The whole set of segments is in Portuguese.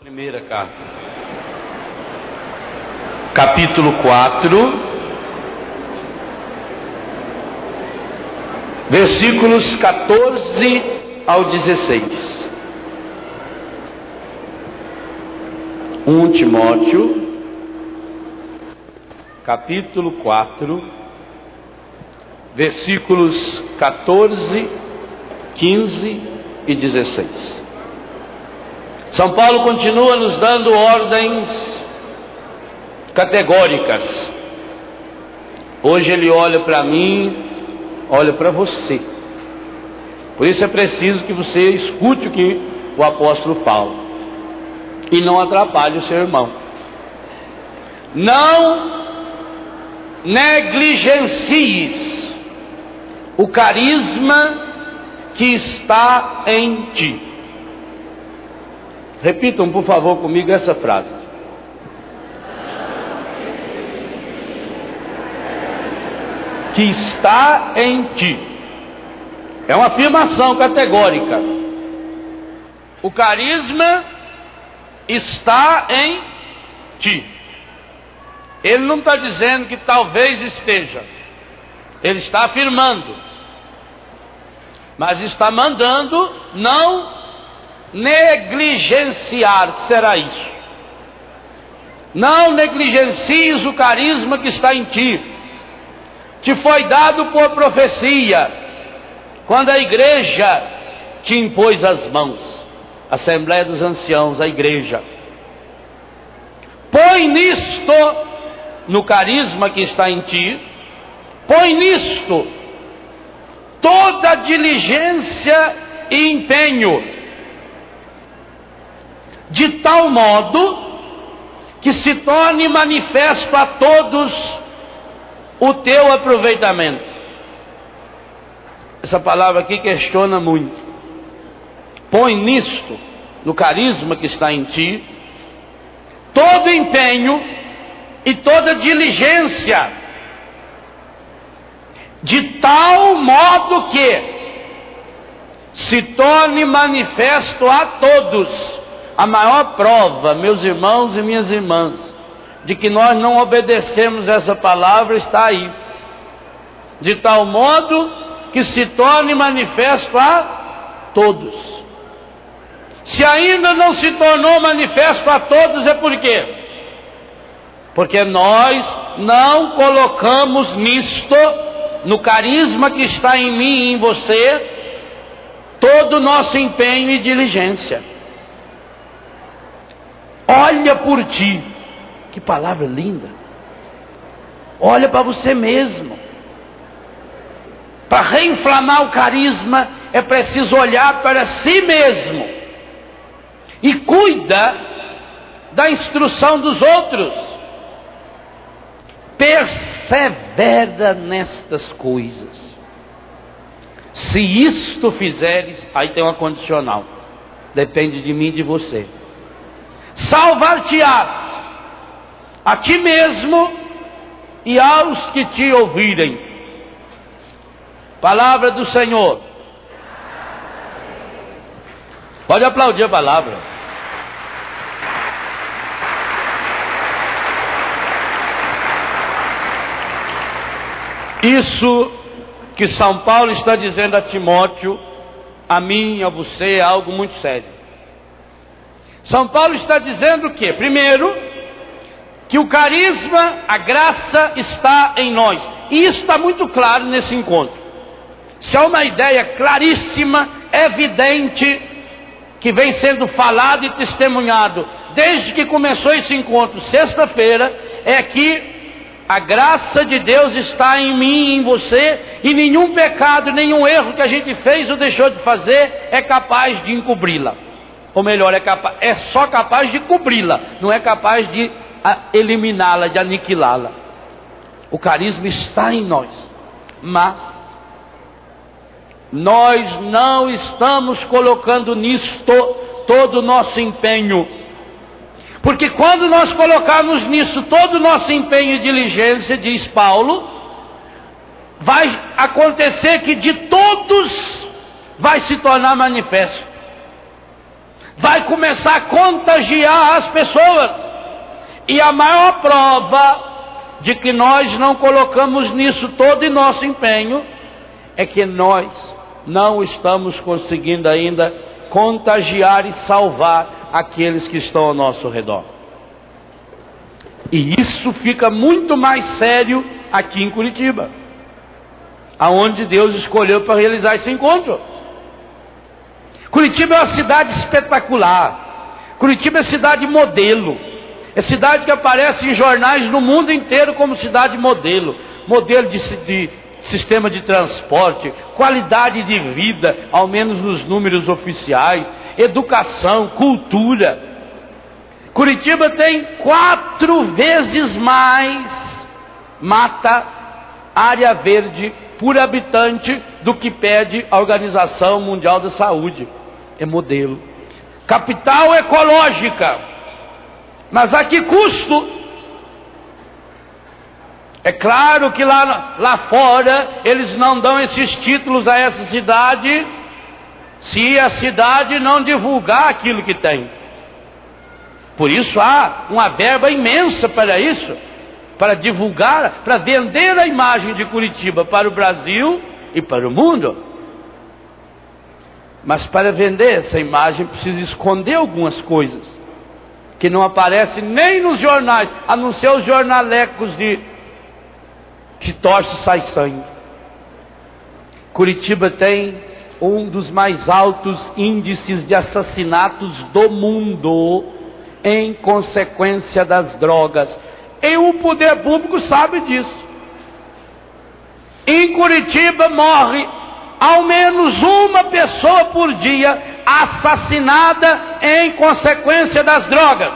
Primeira carta, capítulo 4, versículos 14 ao 16. 1 Timóteo, capítulo 4, versículos 14, 15 e 16. São Paulo continua nos dando ordens categóricas. Hoje ele olha para mim, olha para você. Por isso é preciso que você escute o que o apóstolo fala e não atrapalhe o seu irmão. Não negligencies o carisma que está em ti. Repitam, por favor, comigo essa frase. Que está em ti. É uma afirmação categórica. O carisma está em ti. Ele não está dizendo que talvez esteja. Ele está afirmando. Mas está mandando não negligenciar. Que será isso? Não negligencies o carisma que está em ti. Te foi dado por profecia, quando a igreja te impôs as mãos. Assembleia dos Anciãos, a igreja. Põe nisto, no carisma que está em ti, põe nisto toda diligência e empenho, de tal modo que se torne manifesto a todos o teu aproveitamento. Essa palavra aqui questiona muito. Põe nisto, no carisma que está em ti, todo empenho e toda diligência, de tal modo que se torne manifesto a todos. A maior prova, meus irmãos e minhas irmãs, de que nós não obedecemos essa palavra está aí. De tal modo que se torne manifesto a todos. Se ainda não se tornou manifesto a todos, é por quê? Porque nós não colocamos nisto, no carisma que está em mim e em você, todo o nosso empenho e diligência. Olha por ti. Que palavra linda. Olha para você mesmo. Para reinflamar o carisma é preciso olhar para si mesmo. E cuida da instrução dos outros. Persevera nestas coisas. Se isto fizeres, aí tem uma condicional. Depende de mim e de você. Salvar-te-ás a ti mesmo e aos que te ouvirem. Palavra do Senhor. Pode aplaudir a palavra. Isso que São Paulo está dizendo a Timóteo, a mim e a você, é algo muito sério. São Paulo está dizendo o quê? Primeiro, que o carisma, a graça está em nós. E isso está muito claro nesse encontro. Se há uma ideia claríssima, evidente, que vem sendo falado e testemunhado desde que começou esse encontro, sexta-feira, é que a graça de Deus está em mim e em você, e nenhum pecado, nenhum erro que a gente fez ou deixou de fazer é capaz de encobri-la. Ou melhor, é só capaz de cobri-la, não é capaz de eliminá-la, de aniquilá-la. O carisma está em nós, mas nós não estamos colocando nisto todo o nosso empenho. Porque quando nós colocarmos nisso todo o nosso empenho e diligência, diz Paulo, vai acontecer que de todos vai se tornar manifesto. vai começar a contagiar as pessoas. E a maior prova de que nós não colocamos nisso todo o nosso empenho é que nós não estamos conseguindo ainda contagiar e salvar aqueles que estão ao nosso redor. E isso fica muito mais sério aqui em Curitiba, aonde Deus escolheu para realizar esse encontro. Curitiba é uma cidade espetacular. Curitiba é cidade modelo. É cidade que aparece em jornais no mundo inteiro como cidade modelo. Modelo de sistema de transporte, qualidade de vida, ao menos nos números oficiais, educação, cultura. Curitiba tem 4 vezes mais mata, área verde por habitante do que pede a Organização Mundial da Saúde. É modelo. Capital ecológica. Mas a que custo? É claro que lá fora eles não dão esses títulos a essa cidade se a cidade não divulgar aquilo que tem. Por isso há uma verba imensa para isso, para divulgar, para vender a imagem de Curitiba para o Brasil e para o mundo. Mas para vender essa imagem precisa esconder algumas coisas que não aparecem nem nos jornais, a não ser os jornalecos que torce e sai sangue. Curitiba tem um dos mais altos índices de assassinatos do mundo em consequência das drogas. E o poder público sabe disso. Em Curitiba morre ao menos uma pessoa por dia assassinada em consequência das drogas.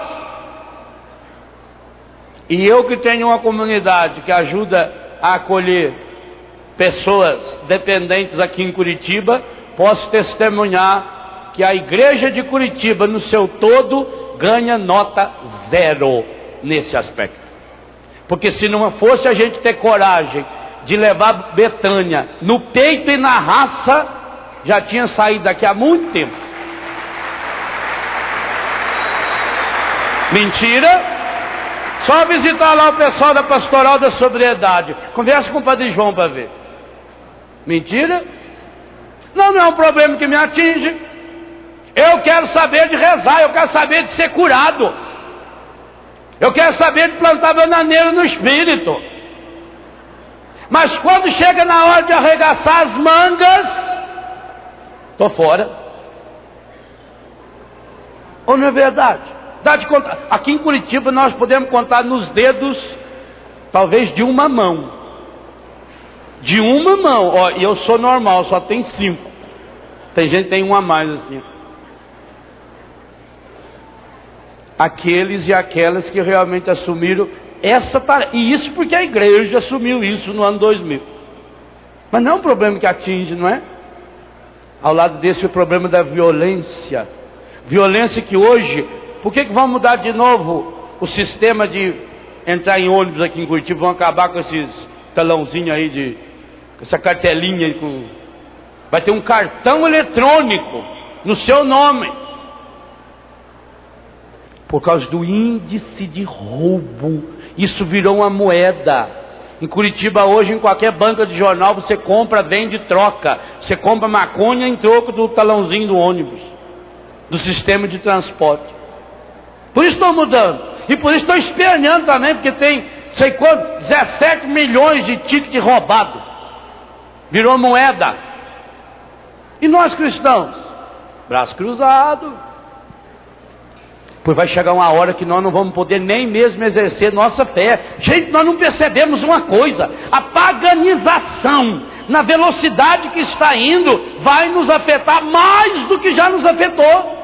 E eu que tenho uma comunidade que ajuda a acolher pessoas dependentes aqui em Curitiba, posso testemunhar que a igreja de Curitiba no seu todo ganha nota 0 nesse aspecto. Porque se não fosse a gente ter coragem de levar Betânia no peito e na raça, já tinha saído daqui há muito tempo. Mentira? Só visitar lá o pessoal da Pastoral da Sobriedade. Conversa com o Padre João para ver. Mentira? Não é um problema que me atinge. Eu quero saber de rezar, eu quero saber de ser curado. Eu quero saber de plantar bananeira no espírito. Mas quando chega na hora de arregaçar as mangas, estou fora. Ou não é verdade? Dá de contar. Aqui em Curitiba nós podemos contar nos dedos, talvez de uma mão. De uma mão. Ó, e eu sou normal, só tem 5. Tem gente que tem uma a mais assim. Aqueles e aquelas que realmente assumiram essa tarefa. E isso porque a igreja assumiu isso no ano 2000. Mas não é um problema que atinge, não é? Ao lado desse o problema da violência. Violência que hoje... Por que vão mudar de novo o sistema de entrar em ônibus aqui em Curitiba? Vão acabar com esses talãozinhos aí, essa cartelinha. Vai ter um cartão eletrônico no seu nome. Por causa do índice de roubo. Isso virou uma moeda. Em Curitiba hoje, em qualquer banca de jornal, você compra, vende, troca. Você compra maconha em troco do talãozinho do ônibus, do sistema de transporte. Por isso estão mudando. E por isso estão esperneando também, porque tem, sei quanto, 17 milhões de ticket roubado. Virou moeda. E nós cristãos? Braço cruzado. Pois vai chegar uma hora que nós não vamos poder nem mesmo exercer nossa fé. Gente, nós não percebemos uma coisa. A paganização, na velocidade que está indo, vai nos afetar mais do que já nos afetou.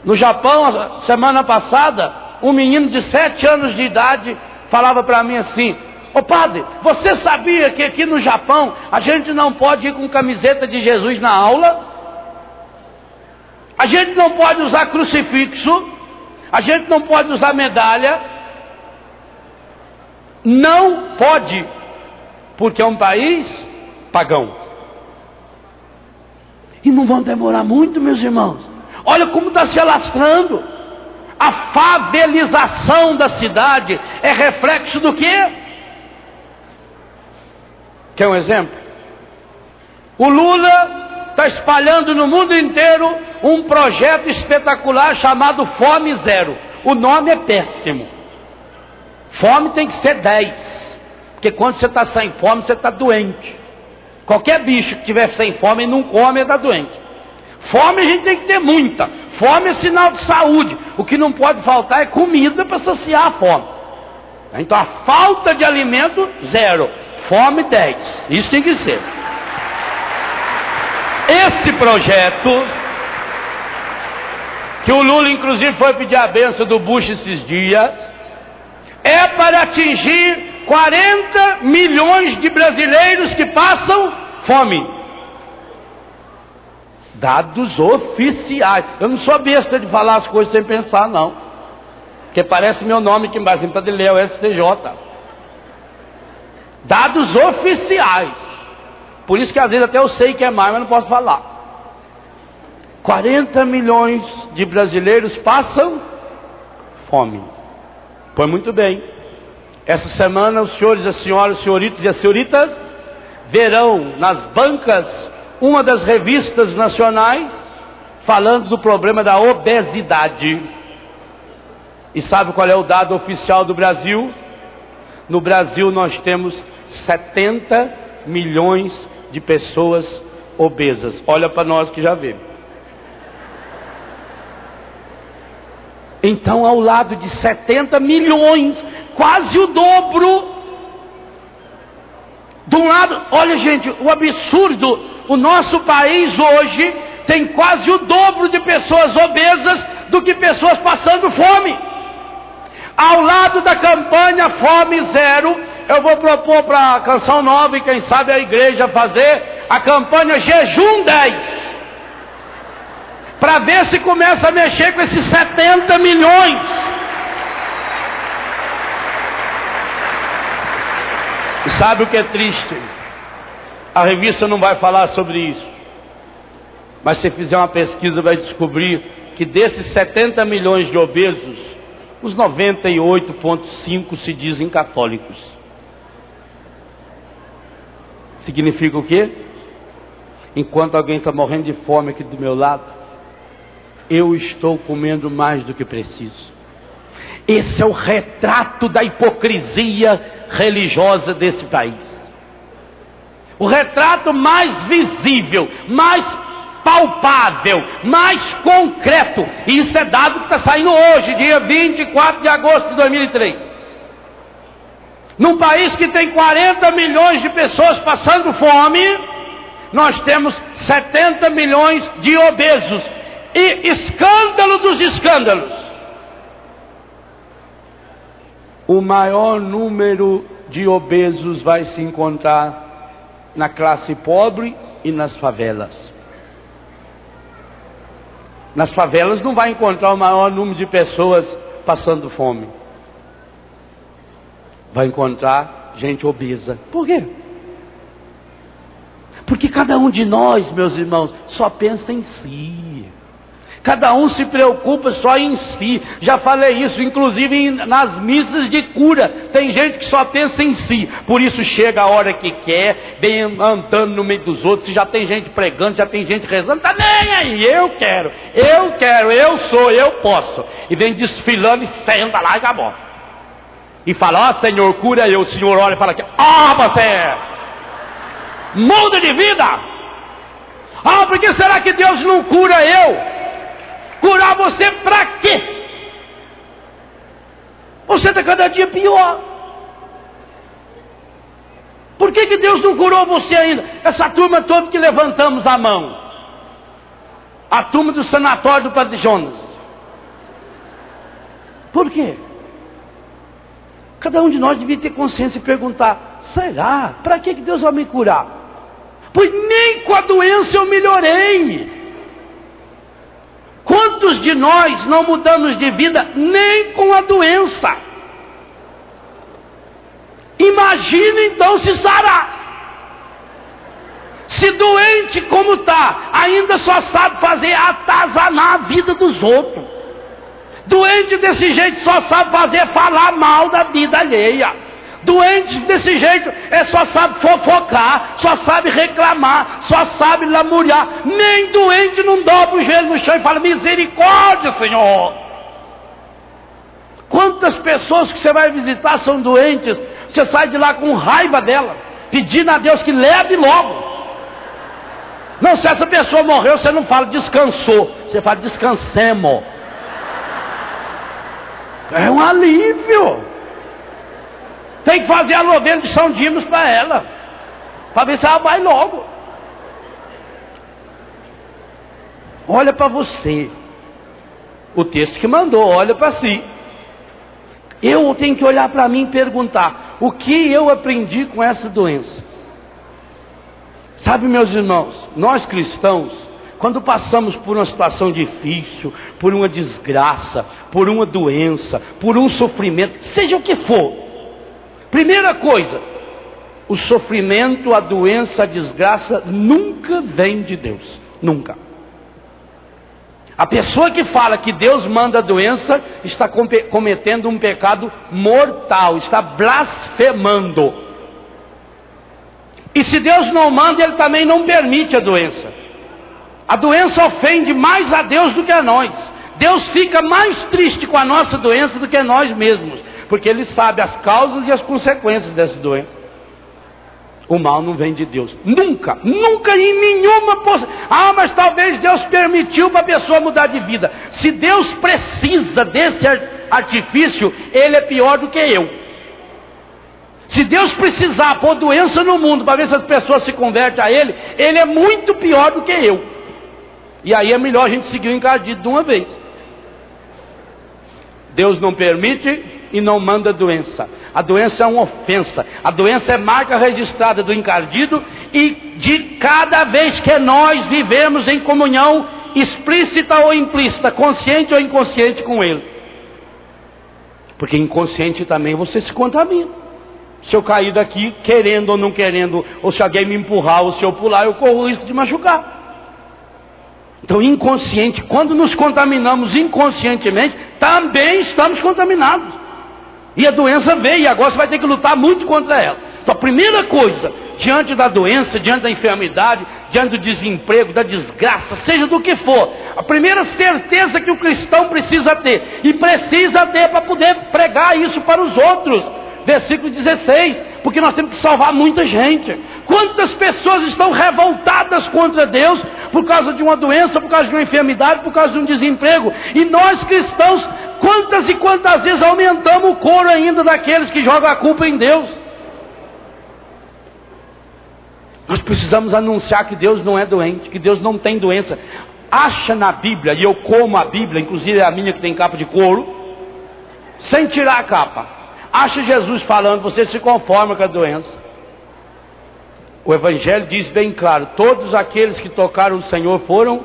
No Japão, semana passada, um menino de 7 anos de idade falava para mim assim: ô padre, você sabia que aqui no Japão a gente não pode ir com camiseta de Jesus na aula? A gente não pode usar crucifixo? A gente não pode usar medalha? Não pode, porque é um país pagão. E não vão demorar muito, meus irmãos. Olha como está se alastrando. A favelização da cidade é reflexo do quê? Quer um exemplo? O Lula está espalhando no mundo inteiro um projeto espetacular chamado Fome Zero. O nome é péssimo. Fome tem que ser 10. Porque quando você está sem fome, você está doente. Qualquer bicho que estiver sem fome e não come, está doente. Fome a gente tem que ter muita. Fome é sinal de saúde. O que não pode faltar é comida para saciar a fome. Então a falta de alimento, 0. Fome, 10. Isso tem que ser. Esse projeto, que o Lula inclusive foi pedir a benção do Bush esses dias, é para atingir 40 milhões de brasileiros que passam fome. Dados oficiais. Eu não sou besta de falar as coisas sem pensar, não. Porque parece meu nome aqui embaixo, para ler o STJ. Dados oficiais. Por isso que às vezes até eu sei que é mais, mas não posso falar. 40 milhões de brasileiros passam fome. Pois muito bem. Essa semana os senhores, as senhoras, os senhoritos e as senhoritas verão nas bancas uma das revistas nacionais falando do problema da obesidade. E sabe qual é o dado oficial do Brasil? No Brasil nós temos 70 milhões de pessoas obesas. Olha para nós que já vemos. Então, ao lado de 70 milhões, quase o dobro. De um lado, olha gente, o absurdo, o nosso país hoje tem quase o dobro de pessoas obesas do que pessoas passando fome. Ao lado da campanha Fome Zero, eu vou propor para a Canção Nova e quem sabe a igreja fazer a campanha Jejum 10. Para ver se começa a mexer com esses 70 milhões. E sabe o que é triste? A revista não vai falar sobre isso. Mas se fizer uma pesquisa vai descobrir que desses 70 milhões de obesos, os 98,5 se dizem católicos. Significa o quê? Enquanto alguém está morrendo de fome aqui do meu lado, eu estou comendo mais do que preciso. Esse é o retrato da hipocrisia religiosa desse país. O retrato mais visível, mais palpável, mais concreto. E isso é dado que está saindo hoje, dia 24 de agosto de 2003. Num país que tem 40 milhões de pessoas passando fome, nós temos 70 milhões de obesos. E escândalo dos escândalos, o maior número de obesos vai se encontrar na classe pobre e nas favelas. Nas favelas não vai encontrar o maior número de pessoas passando fome. Vai encontrar gente obesa. Por quê? Porque cada um de nós, meus irmãos, só pensa em si. Cada um se preocupa só em si. Já falei isso, inclusive nas missas de cura. Tem gente que só pensa em si. Por isso chega a hora que quer, vem andando no meio dos outros. Já tem gente pregando, já tem gente rezando. Tá nem aí, eu quero, eu sou, eu posso. E vem desfilando e senta lá e acabou. E fala, ó Senhor, cura eu. O Senhor olha e fala aqui, você muda de vida. Por que será que Deus não cura eu? Curar você para quê? Você está cada dia pior. Por que Deus não curou você ainda? Essa turma toda que levantamos a mão. A turma do sanatório do Padre Jonas. Por quê? Cada um de nós devia ter consciência e perguntar, será? Para que Deus vai me curar? Pois nem com a doença eu melhorei. Quantos de nós não mudamos de vida nem com a doença? Imagine então se sarar. Se Se doente como está, ainda só sabe fazer atazanar a vida dos outros. Doente desse jeito só sabe fazer falar mal da vida alheia. Doente desse jeito só sabe fofocar, só sabe reclamar, só sabe lamuriar. Nem doente não dobra o joelho no chão e fala: misericórdia, Senhor. Quantas pessoas que você vai visitar são doentes, você sai de lá com raiva dela, pedindo a Deus que leve logo. Não, se essa pessoa morreu, você não fala descansou, você fala descansemos. É um alívio. Tem que fazer a novena de São Dimas para ela, para ver se ela vai logo. Olha para você. O texto que mandou, olha para si. Eu tenho que olhar para mim e perguntar: o que eu aprendi com essa doença? Sabe, meus irmãos, nós cristãos, quando passamos por uma situação difícil, por uma desgraça, por uma doença, por um sofrimento, seja o que for, primeira coisa, o sofrimento, a doença, a desgraça nunca vem de Deus, nunca. A pessoa que fala que Deus manda a doença está cometendo um pecado mortal, está blasfemando. E se Deus não manda, Ele também não permite a doença. A doença ofende mais a Deus do que a nós. Deus fica mais triste com a nossa doença do que nós mesmos, porque Ele sabe as causas e as consequências dessa doença. O mal não vem de Deus, nunca, nunca em nenhuma possibilidade. Mas talvez Deus permitiu para a pessoa mudar de vida. Se Deus precisa desse artifício, Ele é pior do que eu. Se Deus precisar pôr doença no mundo para ver se as pessoas se convertem a Ele, Ele é muito pior do que eu. E aí é melhor a gente seguir o encardido de uma vez. Deus não permite e não manda doença. A doença é uma ofensa. A doença é marca registrada do encardido e de cada vez que nós vivemos em comunhão explícita ou implícita, consciente ou inconsciente com Ele. Porque inconsciente também você se contamina. Se eu cair daqui, querendo ou não querendo, ou se alguém me empurrar, ou se eu pular, eu corro o risco de machucar. Então, inconsciente, quando nos contaminamos inconscientemente, também estamos contaminados. E a doença veio, e agora você vai ter que lutar muito contra ela. Então, a primeira coisa, diante da doença, diante da enfermidade, diante do desemprego, da desgraça, seja do que for, a primeira certeza que o cristão precisa ter, e precisa ter para poder pregar isso para os outros, versículo 16, porque nós temos que salvar muita gente. Quantas pessoas estão revoltadas contra Deus por causa de uma doença, por causa de uma enfermidade, por causa de um desemprego, e nós cristãos, quantas e quantas vezes aumentamos o coro ainda daqueles que jogam a culpa em Deus. Nós precisamos anunciar que Deus não é doente, que Deus não tem doença. Acha na Bíblia, e eu como a Bíblia, inclusive é a minha que tem capa de couro, sem tirar a capa. Acha Jesus falando: você se conforma com a doença. O Evangelho diz bem claro: todos aqueles que tocaram o Senhor foram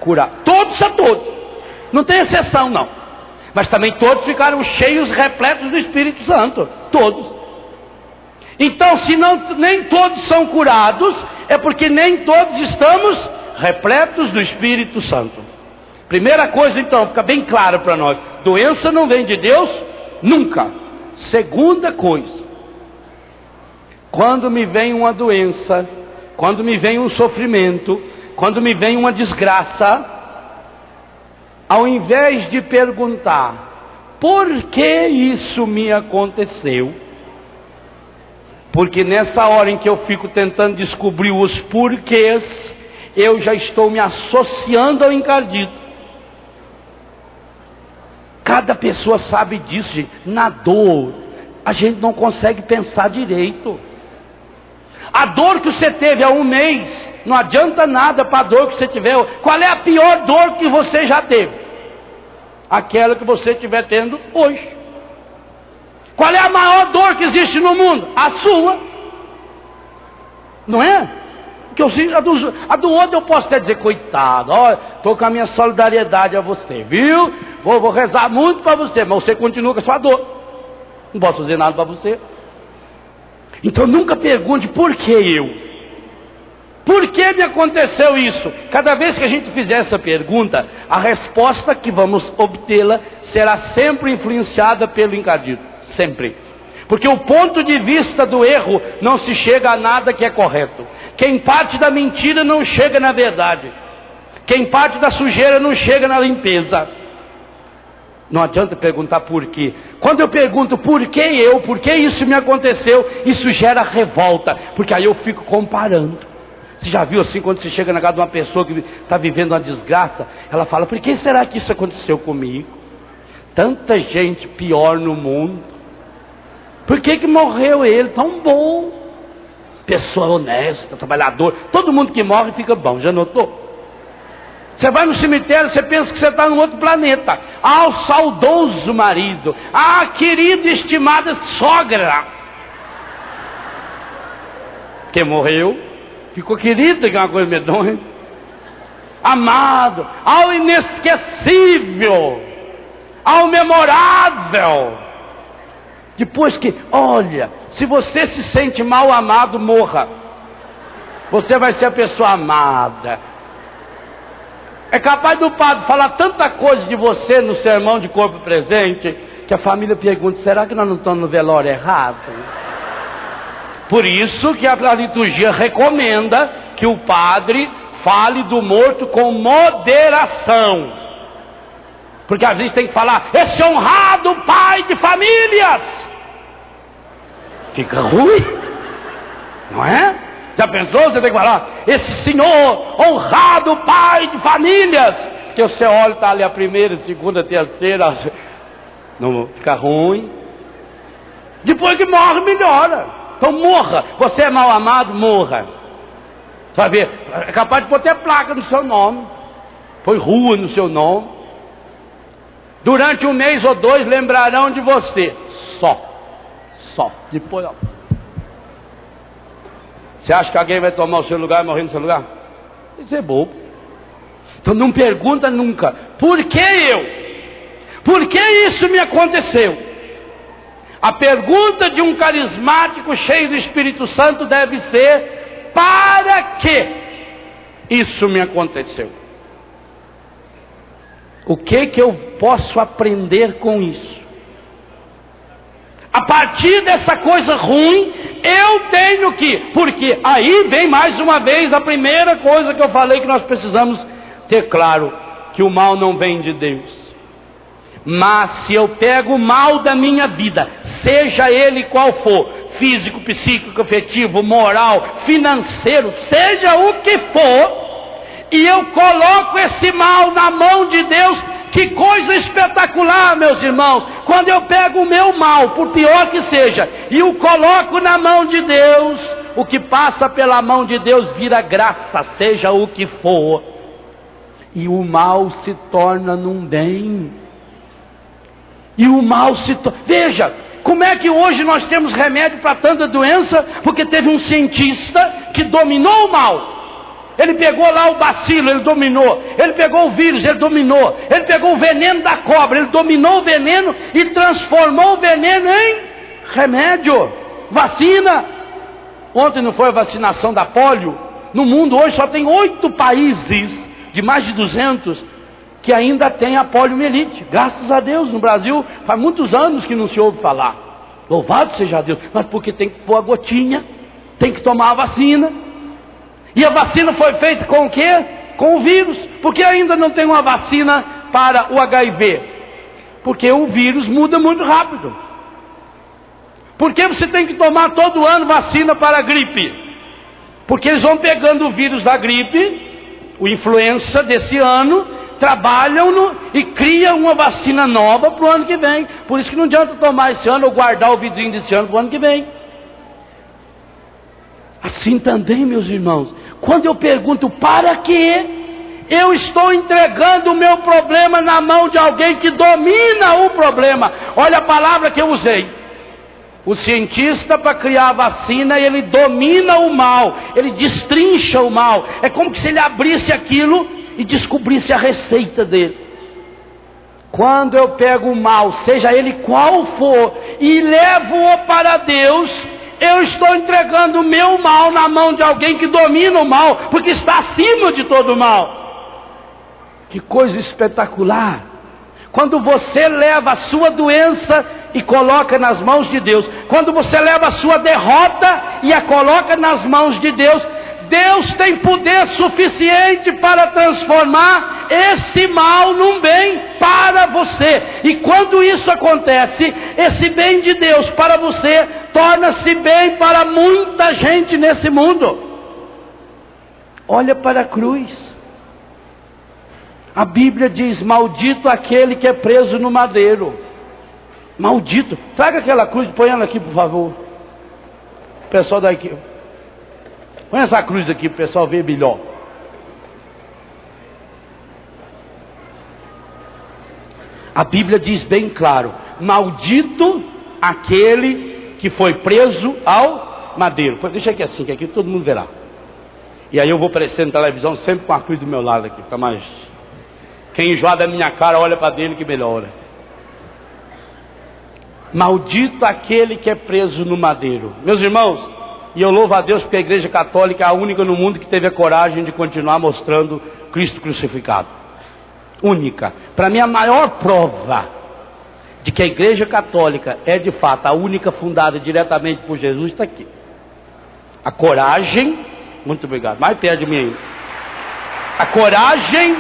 curados. Todos a todos. Não tem exceção não. Mas também todos ficaram cheios, repletos do Espírito Santo. Todos. Então, se nem todos são curados, é porque nem todos estamos repletos do Espírito Santo. Primeira coisa, então, fica bem claro para nós: doença não vem de Deus, nunca. Segunda coisa, quando me vem uma doença, quando me vem um sofrimento, quando me vem uma desgraça, ao invés de perguntar por que isso me aconteceu, porque nessa hora em que eu fico tentando descobrir os porquês, eu já estou me associando ao encardido. Cada pessoa sabe disso, gente. Na dor, a gente não consegue pensar direito. A dor que você teve há um mês, não adianta nada para a dor que você tiver. Qual é a pior dor que você já teve? Aquela que você estiver tendo hoje. Qual é a maior dor que existe no mundo? A sua. Não é? Porque a do outro eu posso até dizer: coitado, olha, estou com a minha solidariedade a você, viu? Vou rezar muito para você, mas você continua com a sua dor. Não posso fazer nada para você. Então nunca pergunte por que eu. Por que me aconteceu isso? Cada vez que a gente fizer essa pergunta, a resposta que vamos obtê-la será sempre influenciada pelo encardido. Sempre. Porque o ponto de vista do erro não se chega a nada que é correto. Quem parte da mentira não chega na verdade. Quem parte da sujeira não chega na limpeza. Não adianta perguntar por quê. Quando eu pergunto por que isso me aconteceu, isso gera revolta. Porque aí eu fico comparando. Você já viu assim, quando você chega na casa de uma pessoa que está vivendo uma desgraça, ela fala, por que será que isso aconteceu comigo? Tanta gente pior no mundo. Por que morreu ele? Tão bom. Pessoa honesta, trabalhador. Todo mundo que morre fica bom, já notou? Você vai no cemitério, você pensa que você está em outro planeta. Ah, o saudoso marido. Ah, querida e estimada sogra. Quem morreu, ficou querido, que é uma coisa medonha. Amado, ao inesquecível, ao memorável. Depois que, olha, se você se sente mal amado, morra. Você vai ser a pessoa amada. É capaz do padre falar tanta coisa de você no sermão de corpo presente, que a família pergunta, será que nós não estamos no velório errado? Por isso que a liturgia recomenda que o padre fale do morto com moderação. Porque às vezes tem que falar, esse honrado pai de famílias. Fica ruim, não é? Já pensou? Você tem que falar, esse senhor honrado pai de famílias. Que você olha, está ali a primeira, segunda, terceira. Não fica ruim. Depois que morre, melhora. Então morra. Você é mal amado, morra. Você vai ver, é capaz de pôr até placa no seu nome. Põe rua no seu nome. Durante um mês ou dois lembrarão de você. Só. Depois, ó. Você acha que alguém vai tomar o seu lugar e morrer no seu lugar? Isso é bobo. Então não pergunta nunca, por que eu? Por que isso me aconteceu? A pergunta de um carismático cheio do Espírito Santo deve ser, para que isso me aconteceu? O que eu posso aprender com isso? A partir dessa coisa ruim, eu tenho que, porque aí vem mais uma vez a primeira coisa que eu falei que nós precisamos ter claro, que o mal não vem de Deus. Mas se eu pego o mal da minha vida, seja ele qual for, físico, psíquico, afetivo, moral, financeiro, seja o que for, e eu coloco esse mal na mão de Deus, que coisa espetacular, meus irmãos, quando eu pego o meu mal, por pior que seja, e o coloco na mão de Deus, o que passa pela mão de Deus vira graça, seja o que for, e o mal se torna num bem, e o mal se torna, veja, como é que hoje nós temos remédio para tanta doença? Porque teve um cientista que dominou o mal. Ele pegou lá o bacilo, ele dominou. Ele pegou o vírus, ele dominou. Ele pegou o veneno da cobra, ele dominou o veneno e transformou o veneno em remédio, vacina. Ontem não foi a vacinação da polio? No mundo hoje só tem 8 países, de mais de 200, que ainda tem a poliomielite. Graças a Deus, no Brasil faz muitos anos que não se ouve falar. Louvado seja Deus, mas porque tem que pôr a gotinha, tem que tomar a vacina. E a vacina foi feita com o quê? Com o vírus. Por que ainda não tem uma vacina para o HIV? Porque o vírus muda muito rápido. Por que você tem que tomar todo ano vacina para a gripe? Porque eles vão pegando o vírus da gripe, o influenza desse ano, trabalham-no e criam uma vacina nova para o ano que vem. Por isso que não adianta tomar esse ano ou guardar o vidrinho desse ano para o ano que vem. Assim também, meus irmãos, quando eu pergunto para quê, eu estou entregando o meu problema na mão de alguém que domina o problema. Olha a palavra que eu usei. O cientista, para criar a vacina, ele domina o mal, ele destrincha o mal. É como se ele abrisse aquilo e descobrisse a receita dele. Quando eu pego o mal, seja ele qual for, e levo-o para Deus, eu estou entregando o meu mal na mão de alguém que domina o mal, porque está acima de todo o mal. Que coisa espetacular! Quando você leva a sua doença e coloca nas mãos de Deus, quando você leva a sua derrota e a coloca nas mãos de Deus, Deus tem poder suficiente para transformar esse mal num bem para você. E quando isso acontece, esse bem de Deus para você torna-se bem para muita gente nesse mundo. Olha para a cruz. A Bíblia diz: maldito aquele que é preso no madeiro. Maldito. Traga aquela cruz, põe ela aqui, por favor. O pessoal daqui. Põe essa cruz aqui para o pessoal ver melhor. A Bíblia diz bem claro: maldito aquele que foi preso ao madeiro. Deixa aqui assim, que aqui todo mundo verá. E aí eu vou aparecer na televisão sempre com a cruz do meu lado aqui, fica mais... Quem enjoar da minha cara, olha para dele que melhora. Maldito aquele que é preso no madeiro. Meus irmãos, e eu louvo a Deus porque a Igreja Católica é a única no mundo que teve a coragem de continuar mostrando Cristo crucificado. Única. Para mim, a maior prova de que a Igreja Católica é de fato a única fundada diretamente por Jesus está aqui. A coragem, muito obrigado, mais perto de mim aí. A coragem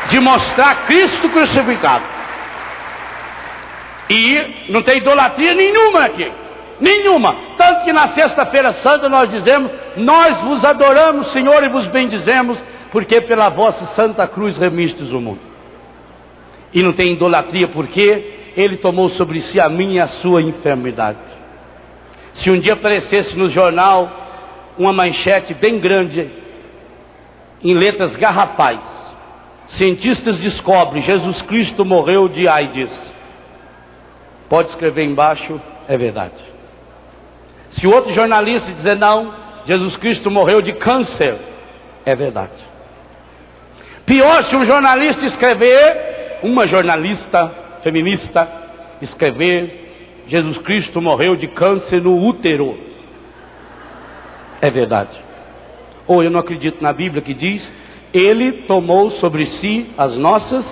de mostrar Cristo crucificado. E não tem idolatria nenhuma aqui. Nenhuma. Tanto que na sexta-feira santa nós dizemos: nós vos adoramos, Senhor, e vos bendizemos, porque pela vossa santa cruz remistes o mundo. E não tem idolatria porque Ele tomou sobre si a minha e a sua enfermidade. Se um dia aparecesse no jornal uma manchete bem grande, em letras garrafais: cientistas descobrem, Jesus Cristo morreu de AIDS. Pode escrever embaixo: é verdade. Se outro jornalista dizer: não, Jesus Cristo morreu de câncer, é verdade. Pior se um jornalista escrever, uma jornalista feminista escrever: Jesus Cristo morreu de câncer no útero, é verdade. Ou eu não acredito na Bíblia que diz: Ele tomou sobre si as nossas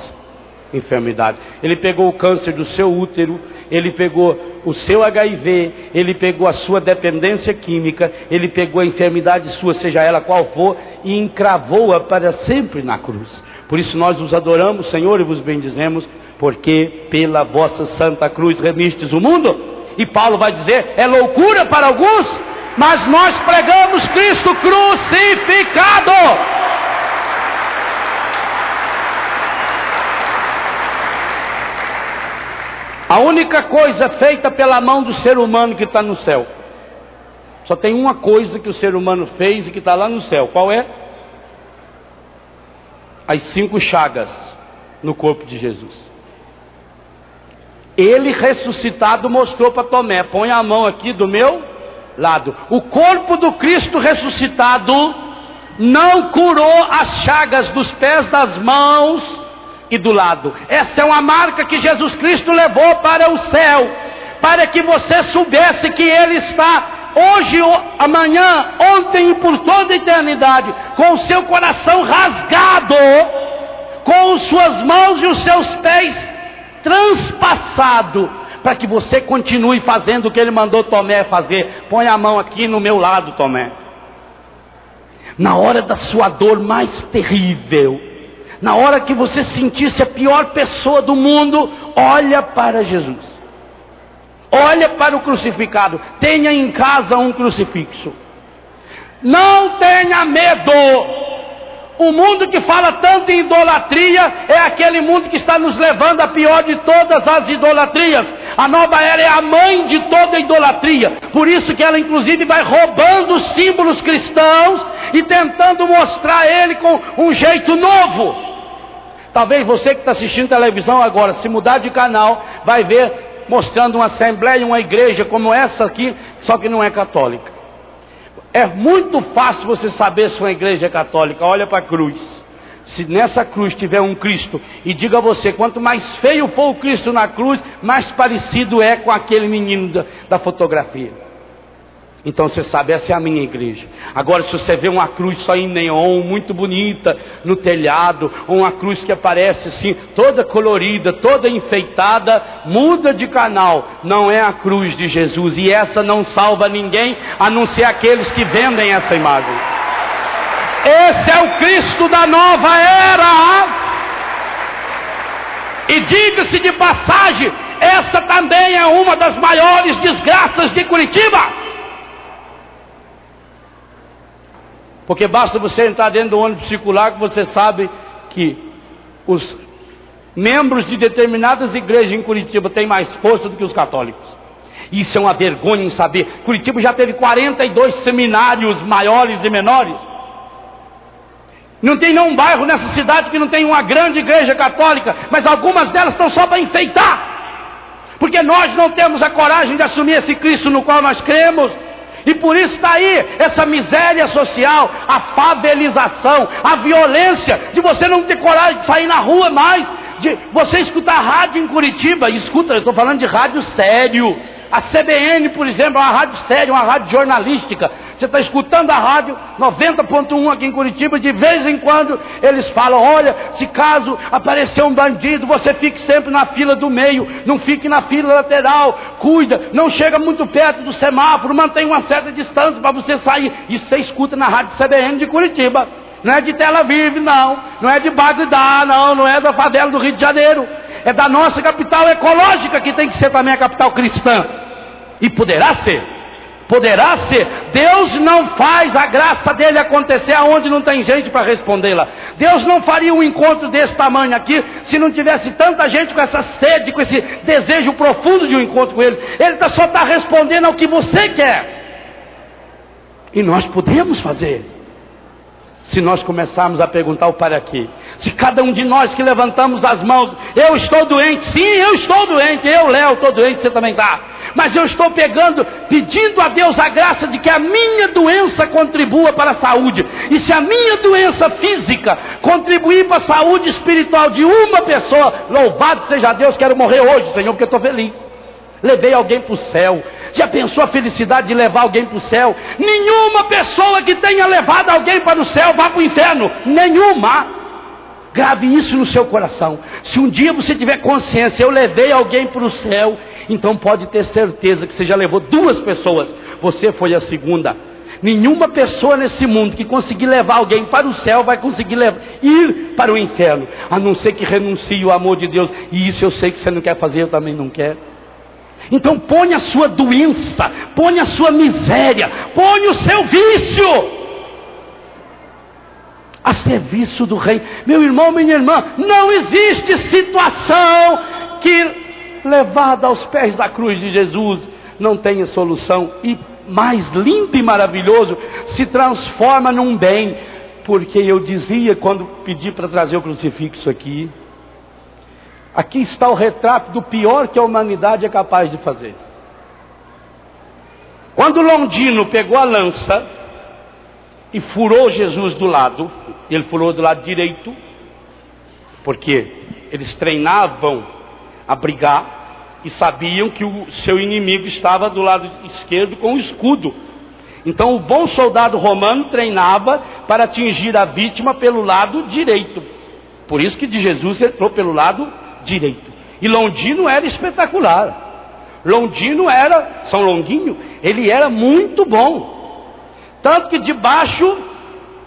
enfermidades. Ele pegou o câncer do seu útero, Ele pegou o seu HIV, Ele pegou a sua dependência química, Ele pegou a enfermidade sua, seja ela qual for, e encravou-a para sempre na cruz. Por isso nós os adoramos, Senhor, e vos bendizemos, porque pela vossa santa cruz remistes o mundo. E Paulo vai dizer: é loucura para alguns, mas nós pregamos Cristo crucificado. A única coisa feita pela mão do ser humano que está no céu. Só tem uma coisa que o ser humano fez e que está lá no céu. Qual é? As 5 chagas no corpo de Jesus. Ele ressuscitado mostrou para Tomé: põe a mão aqui do meu lado. O corpo do Cristo ressuscitado não curou as chagas dos pés, das mãos e do lado. Essa é uma marca que Jesus Cristo levou para o céu, para que você soubesse que Ele está hoje, amanhã, ontem e por toda a eternidade, com o seu coração rasgado, com as suas mãos e os seus pés transpassado, para que você continue fazendo o que Ele mandou Tomé fazer. Põe a mão aqui no meu lado, Tomé. Na hora da sua dor mais terrível, na hora que você sentisse a pior pessoa do mundo, olha para Jesus. Olha para o crucificado. Tenha em casa um crucifixo. Não tenha medo. O mundo que fala tanto em idolatria é aquele mundo que está nos levando a pior de todas as idolatrias. A nova era é a mãe de toda idolatria. Por isso que ela inclusive vai roubando os símbolos cristãos e tentando mostrar ele com um jeito novo. Talvez você que está assistindo televisão agora, se mudar de canal, vai ver mostrando uma assembleia, uma igreja como essa aqui, só que não é católica. É muito fácil você saber se uma igreja é católica. Olha para a cruz. Se nessa cruz tiver um Cristo, e diga a você, quanto mais feio for o Cristo na cruz, mais parecido é com aquele menino da fotografia. Então você sabe, essa é a minha igreja. Agora, se você vê uma cruz só em neon, muito bonita, no telhado, ou uma cruz que aparece assim, toda colorida, toda enfeitada, muda de canal. Não é a cruz de Jesus, e essa não salva ninguém, a não ser aqueles que vendem essa imagem. Esse é o Cristo da nova era. E diga-se de passagem, essa também é uma das maiores desgraças de Curitiba. Porque basta você entrar dentro do ônibus circular que você sabe que os membros de determinadas igrejas em Curitiba têm mais força do que os católicos. Isso é uma vergonha em saber. Curitiba já teve 42 seminários maiores e menores. Não tem nenhum bairro nessa cidade que não tem uma grande igreja católica, mas algumas delas estão só para enfeitar. Porque nós não temos a coragem de assumir esse Cristo no qual nós cremos. E por isso está aí essa miséria social, a favelização, a violência, de você não ter coragem de sair na rua mais, de você escutar rádio em Curitiba. Escuta, eu estou falando de rádio sério. A CBN, por exemplo, é uma rádio séria, uma rádio jornalística. Você está escutando a rádio 90.1 aqui em Curitiba, de vez em quando eles falam: olha, se caso aparecer um bandido, você fique sempre na fila do meio, não fique na fila lateral, cuida, não chega muito perto do semáforo, mantenha uma certa distância para você sair. Isso você escuta na rádio CBN de Curitiba. Não é de Tel Aviv, não é de Bagdá, não é da favela do Rio de Janeiro. É da nossa capital ecológica, que tem que ser também a capital cristã. E poderá ser. Deus não faz a graça dele acontecer aonde não tem gente para respondê-la. Deus não faria um encontro desse tamanho aqui se não tivesse tanta gente com essa sede, com esse desejo profundo de um encontro com ele. Ele só está respondendo ao que você quer. E nós podemos fazer. Se nós começarmos a perguntar o para quê. Se cada um de nós que levantamos as mãos: eu estou doente, sim, eu estou doente, eu, Léo, estou doente, você também está. Mas eu estou pedindo a Deus a graça de que a minha doença contribua para a saúde. E se a minha doença física contribuir para a saúde espiritual de uma pessoa, louvado seja Deus, quero morrer hoje, Senhor, porque eu estou feliz. Levei alguém para o céu. Já pensou a felicidade de levar alguém para o céu? Nenhuma pessoa que tenha levado alguém para o céu vá para o inferno. Nenhuma. Grave isso no seu coração. Se um dia você tiver consciência: eu levei alguém para o céu, então pode ter certeza que você já levou 2 pessoas. Você foi a segunda. Nenhuma pessoa nesse mundo que conseguir levar alguém para o céu vai conseguir ir para o inferno, a não ser que renuncie o amor de Deus. E isso eu sei que você não quer fazer, eu também não quero. Então põe a sua doença, põe a sua miséria, põe o seu vício a serviço do Rei. Meu irmão, minha irmã, não existe situação que, levada aos pés da cruz de Jesus, não tenha solução. E mais lindo e maravilhoso, se transforma num bem. Porque eu dizia, quando pedi para trazer o crucifixo aqui, aqui está o retrato do pior que a humanidade é capaz de fazer. Quando Londino pegou a lança e furou Jesus do lado, ele furou do lado direito, porque eles treinavam a brigar e sabiam que o seu inimigo estava do lado esquerdo com o escudo. Então o bom soldado romano treinava para atingir a vítima pelo lado direito. Por isso que de Jesus entrou pelo lado direito. E Londino era espetacular. São Longuinho, ele era muito bom. Tanto que de baixo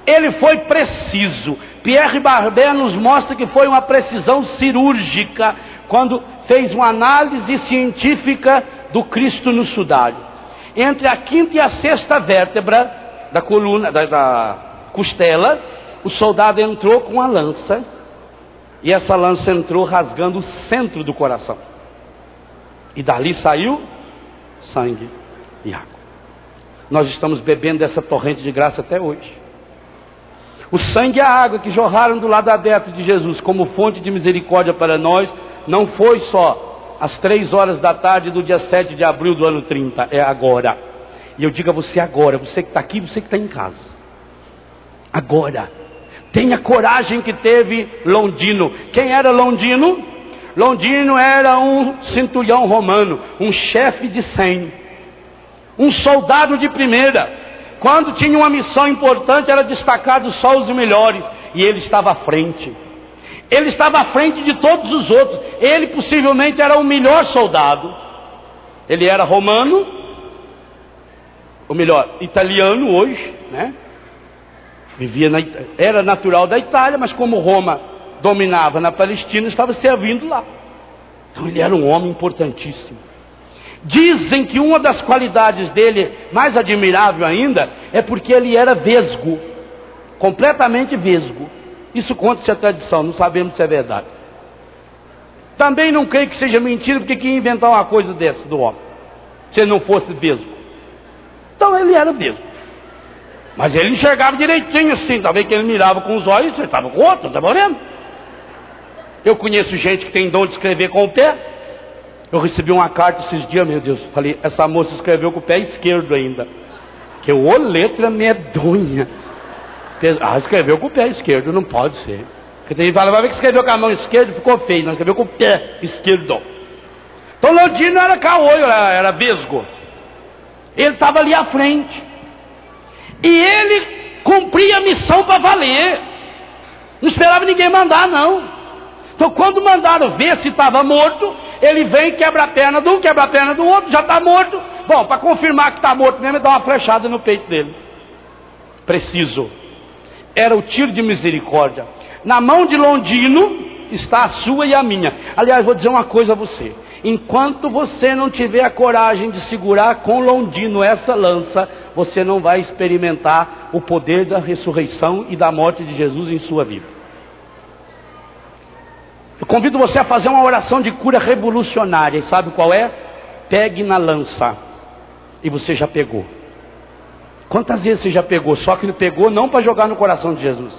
ele foi preciso. Pierre Barbet nos mostra que foi uma precisão cirúrgica quando fez uma análise científica do Cristo no sudário. Entre a 5ª e a 6ª vértebra da coluna, da costela, o soldado entrou com a lança. E essa lança entrou rasgando o centro do coração. E dali saiu sangue e água. Nós estamos bebendo dessa torrente de graça até hoje. O sangue e a água que jorraram do lado aberto de Jesus como fonte de misericórdia para nós, não foi só às 3 horas da tarde do dia 7 de abril do ano 30, é agora. E eu digo a você agora, você que está aqui, você que está em casa. Agora. Tenha coragem que teve Londino. Quem era Londino? Londino era um centurião romano, um chefe de 100. um soldado de primeira. Quando tinha uma missão importante, era destacado só os melhores, e ele estava à frente. Ele estava à frente de todos os outros. Ele possivelmente era o melhor soldado. Ele era romano, ou melhor, italiano hoje, né? Era natural da Itália, mas como Roma dominava na Palestina, estava servindo lá. Então ele era um homem importantíssimo. Dizem que uma das qualidades dele, mais admirável ainda, é porque ele era vesgo, completamente vesgo. Isso conta-se a tradição, não sabemos se é verdade. Também não creio que seja mentira, porque quem ia inventar uma coisa dessa do homem, se ele não fosse vesgo? Então ele era vesgo, mas ele enxergava direitinho assim, talvez que ele mirava com os olhos, ele estava com o outro, está vendo? Eu conheço gente que tem dom de escrever com o pé. Eu recebi uma carta esses dias, meu Deus, falei, essa moça escreveu com o pé esquerdo ainda, que ô letra medonha. Escreveu com o pé esquerdo, não pode ser. Porque tem gente que fala, vai ver que escreveu com a mão esquerda, ficou feio, não, escreveu com o pé esquerdo. Então Londrino era caolho, era vesgo. Ele estava ali à frente, e ele cumpria a missão para valer, não esperava ninguém mandar não. Então quando mandaram ver se estava morto, ele vem, quebra a perna de um, quebra a perna do outro, já está morto. Bom, para confirmar que está morto mesmo, ele dá uma flechada no peito dele. Preciso. Era o tiro de misericórdia. Na mão de Londrino está a sua e a minha. Aliás, vou dizer uma coisa a você. Enquanto você não tiver a coragem de segurar com Londrino essa lança, você não vai experimentar o poder da ressurreição e da morte de Jesus em sua vida. Eu convido você a fazer uma oração de cura revolucionária. E sabe qual é? Pegue na lança. E você já pegou. Quantas vezes você já pegou? Só que não pegou não para jogar no coração de Jesus.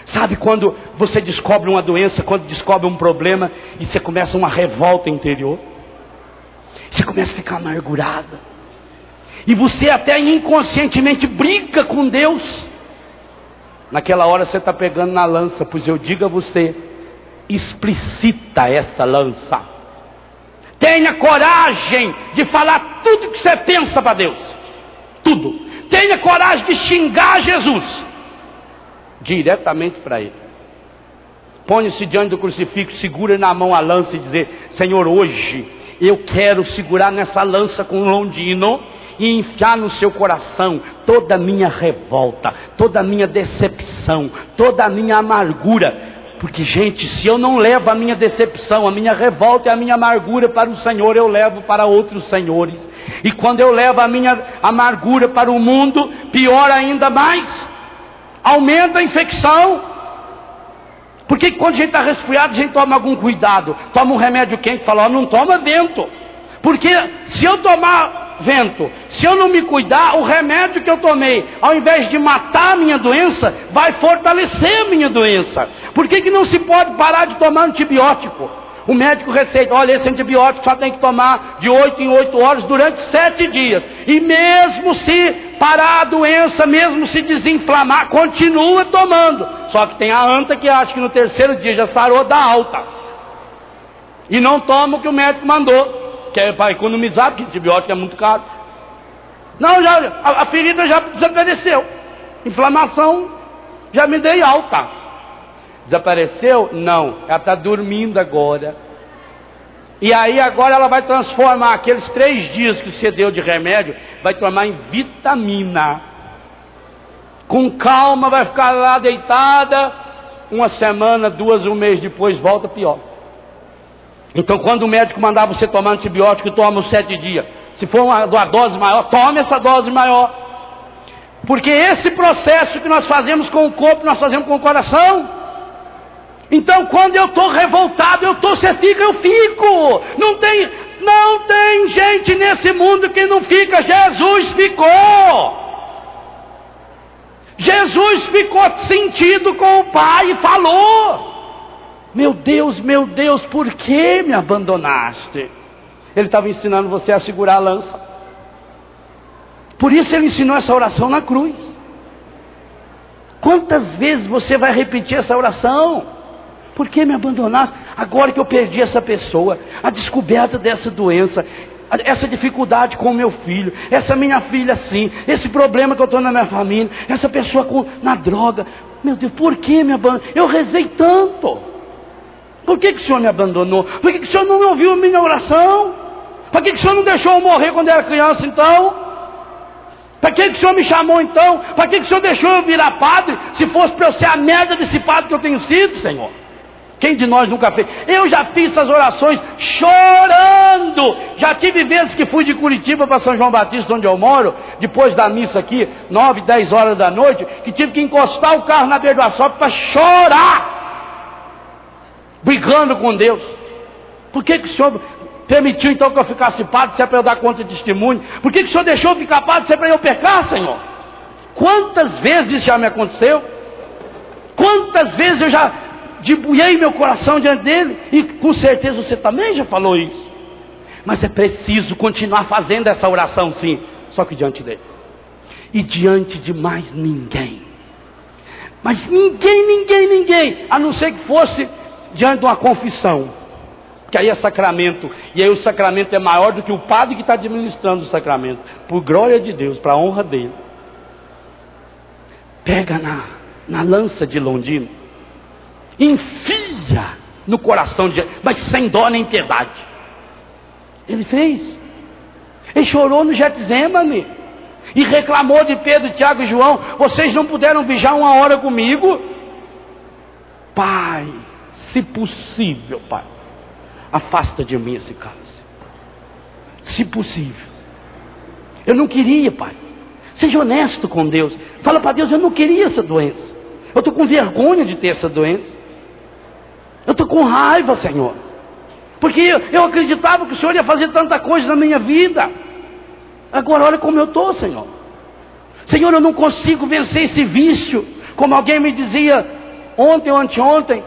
Sabe quando você descobre uma doença, quando descobre um problema, e você começa uma revolta interior? Você começa a ficar amargurado. E você até inconscientemente briga com Deus. Naquela hora você está pegando na lança, pois eu digo a você, explicita essa lança. Tenha coragem de falar tudo que você pensa para Deus. Tudo. Tenha coragem de xingar Jesus diretamente para Ele. Ponha-se diante do crucifixo, segura na mão a lança e dizer, Senhor, hoje eu quero segurar nessa lança com Londrino e enfiar no seu coração toda a minha revolta, toda a minha decepção, toda a minha amargura. Porque, gente, se eu não levo a minha decepção, a minha revolta e a minha amargura para o Senhor, eu levo para outros senhores. E quando eu levo a minha amargura para o mundo, pior ainda mais, aumenta a infecção. Porque quando a gente está resfriado, a gente toma algum cuidado, toma um remédio quente, fala, não toma vento. Porque se eu tomar vento, se eu não me cuidar, o remédio que eu tomei, ao invés de matar a minha doença, vai fortalecer a minha doença. Por que não se pode parar de tomar antibiótico? O médico receita, olha, esse antibiótico só tem que tomar de 8 em 8 horas durante 7 dias. E mesmo se parar a doença, mesmo se desinflamar, continua tomando. Só que tem a anta que acha que no 3º dia já sarou da alta. E não toma o que o médico mandou, que é para economizar, porque antibiótico é muito caro. Não, a ferida já desapareceu. Inflamação, já me dei alta. Desapareceu? Não, ela está dormindo agora. E aí agora ela vai transformar aqueles 3 dias que você deu de remédio, vai transformar em vitamina. Com calma, vai ficar lá deitada, 1 semana, 2, 1 mês depois, volta pior. Então quando o médico mandar você tomar antibiótico, toma os 7 dias. Se for uma dose maior, tome essa dose maior. Porque esse processo que nós fazemos com o corpo, nós fazemos com o coração. Então quando eu estou revoltado, você fica, eu fico. Não tem gente nesse mundo que não fica. Jesus ficou. Jesus ficou sentido com o Pai e falou, meu Deus, por que me abandonaste? Ele estava ensinando você a segurar a lança. Por isso ele ensinou essa oração na cruz. Quantas vezes você vai repetir essa oração? Por que me abandonaste? Agora que eu perdi essa pessoa, a descoberta dessa doença, essa dificuldade com o meu filho, essa minha filha assim, esse problema que eu estou na minha família, essa pessoa na droga. Meu Deus, por que me abandonou? Eu rezei tanto. Por que o Senhor me abandonou? Por que o Senhor não ouviu a minha oração? Por que o Senhor não deixou eu morrer quando eu era criança então? Para que o Senhor me chamou então? Para que o Senhor deixou eu virar padre? Se fosse para eu ser a merda desse padre que eu tenho sido, Senhor. Quem de nós nunca fez? Eu já fiz essas orações chorando. Já tive vezes que fui de Curitiba para São João Batista, onde eu moro, depois da missa aqui, 9, 10 horas da noite, que tive que encostar o carro na beira do asfalto para chorar, brigando com Deus. Por que o Senhor permitiu então que eu ficasse padre, se é para eu dar conta de testemunho? Por que o Senhor deixou eu ficar padre, se é para eu pecar, Senhor? Quantas vezes isso já me aconteceu? Quantas vezes eu já debulhei meu coração diante dele? E com certeza você também já falou isso. Mas é preciso continuar fazendo essa oração, sim, só que diante dele. E diante de mais ninguém. Mas ninguém, a não ser que fosse diante de uma confissão, que aí é sacramento, e aí o sacramento é maior do que o padre que está administrando o sacramento, por glória de Deus, para a honra dele. Pega na lança de Londrina, enfia no coração de Jesus, mas sem dó nem piedade. Ele fez. Ele chorou no Getsemane e reclamou de Pedro, Tiago e João: vocês não puderam vigiar 1 hora comigo? Pai, se possível, Pai, afasta de mim esse cálice. Se possível. Eu não queria, Pai. Seja honesto com Deus. Fala para Deus: eu não queria essa doença. Eu estou com vergonha de ter essa doença. Eu estou com raiva, Senhor. Porque eu acreditava que o Senhor ia fazer tanta coisa na minha vida. Agora olha como eu estou, Senhor. Senhor, eu não consigo vencer esse vício. Como alguém me dizia ontem ou anteontem,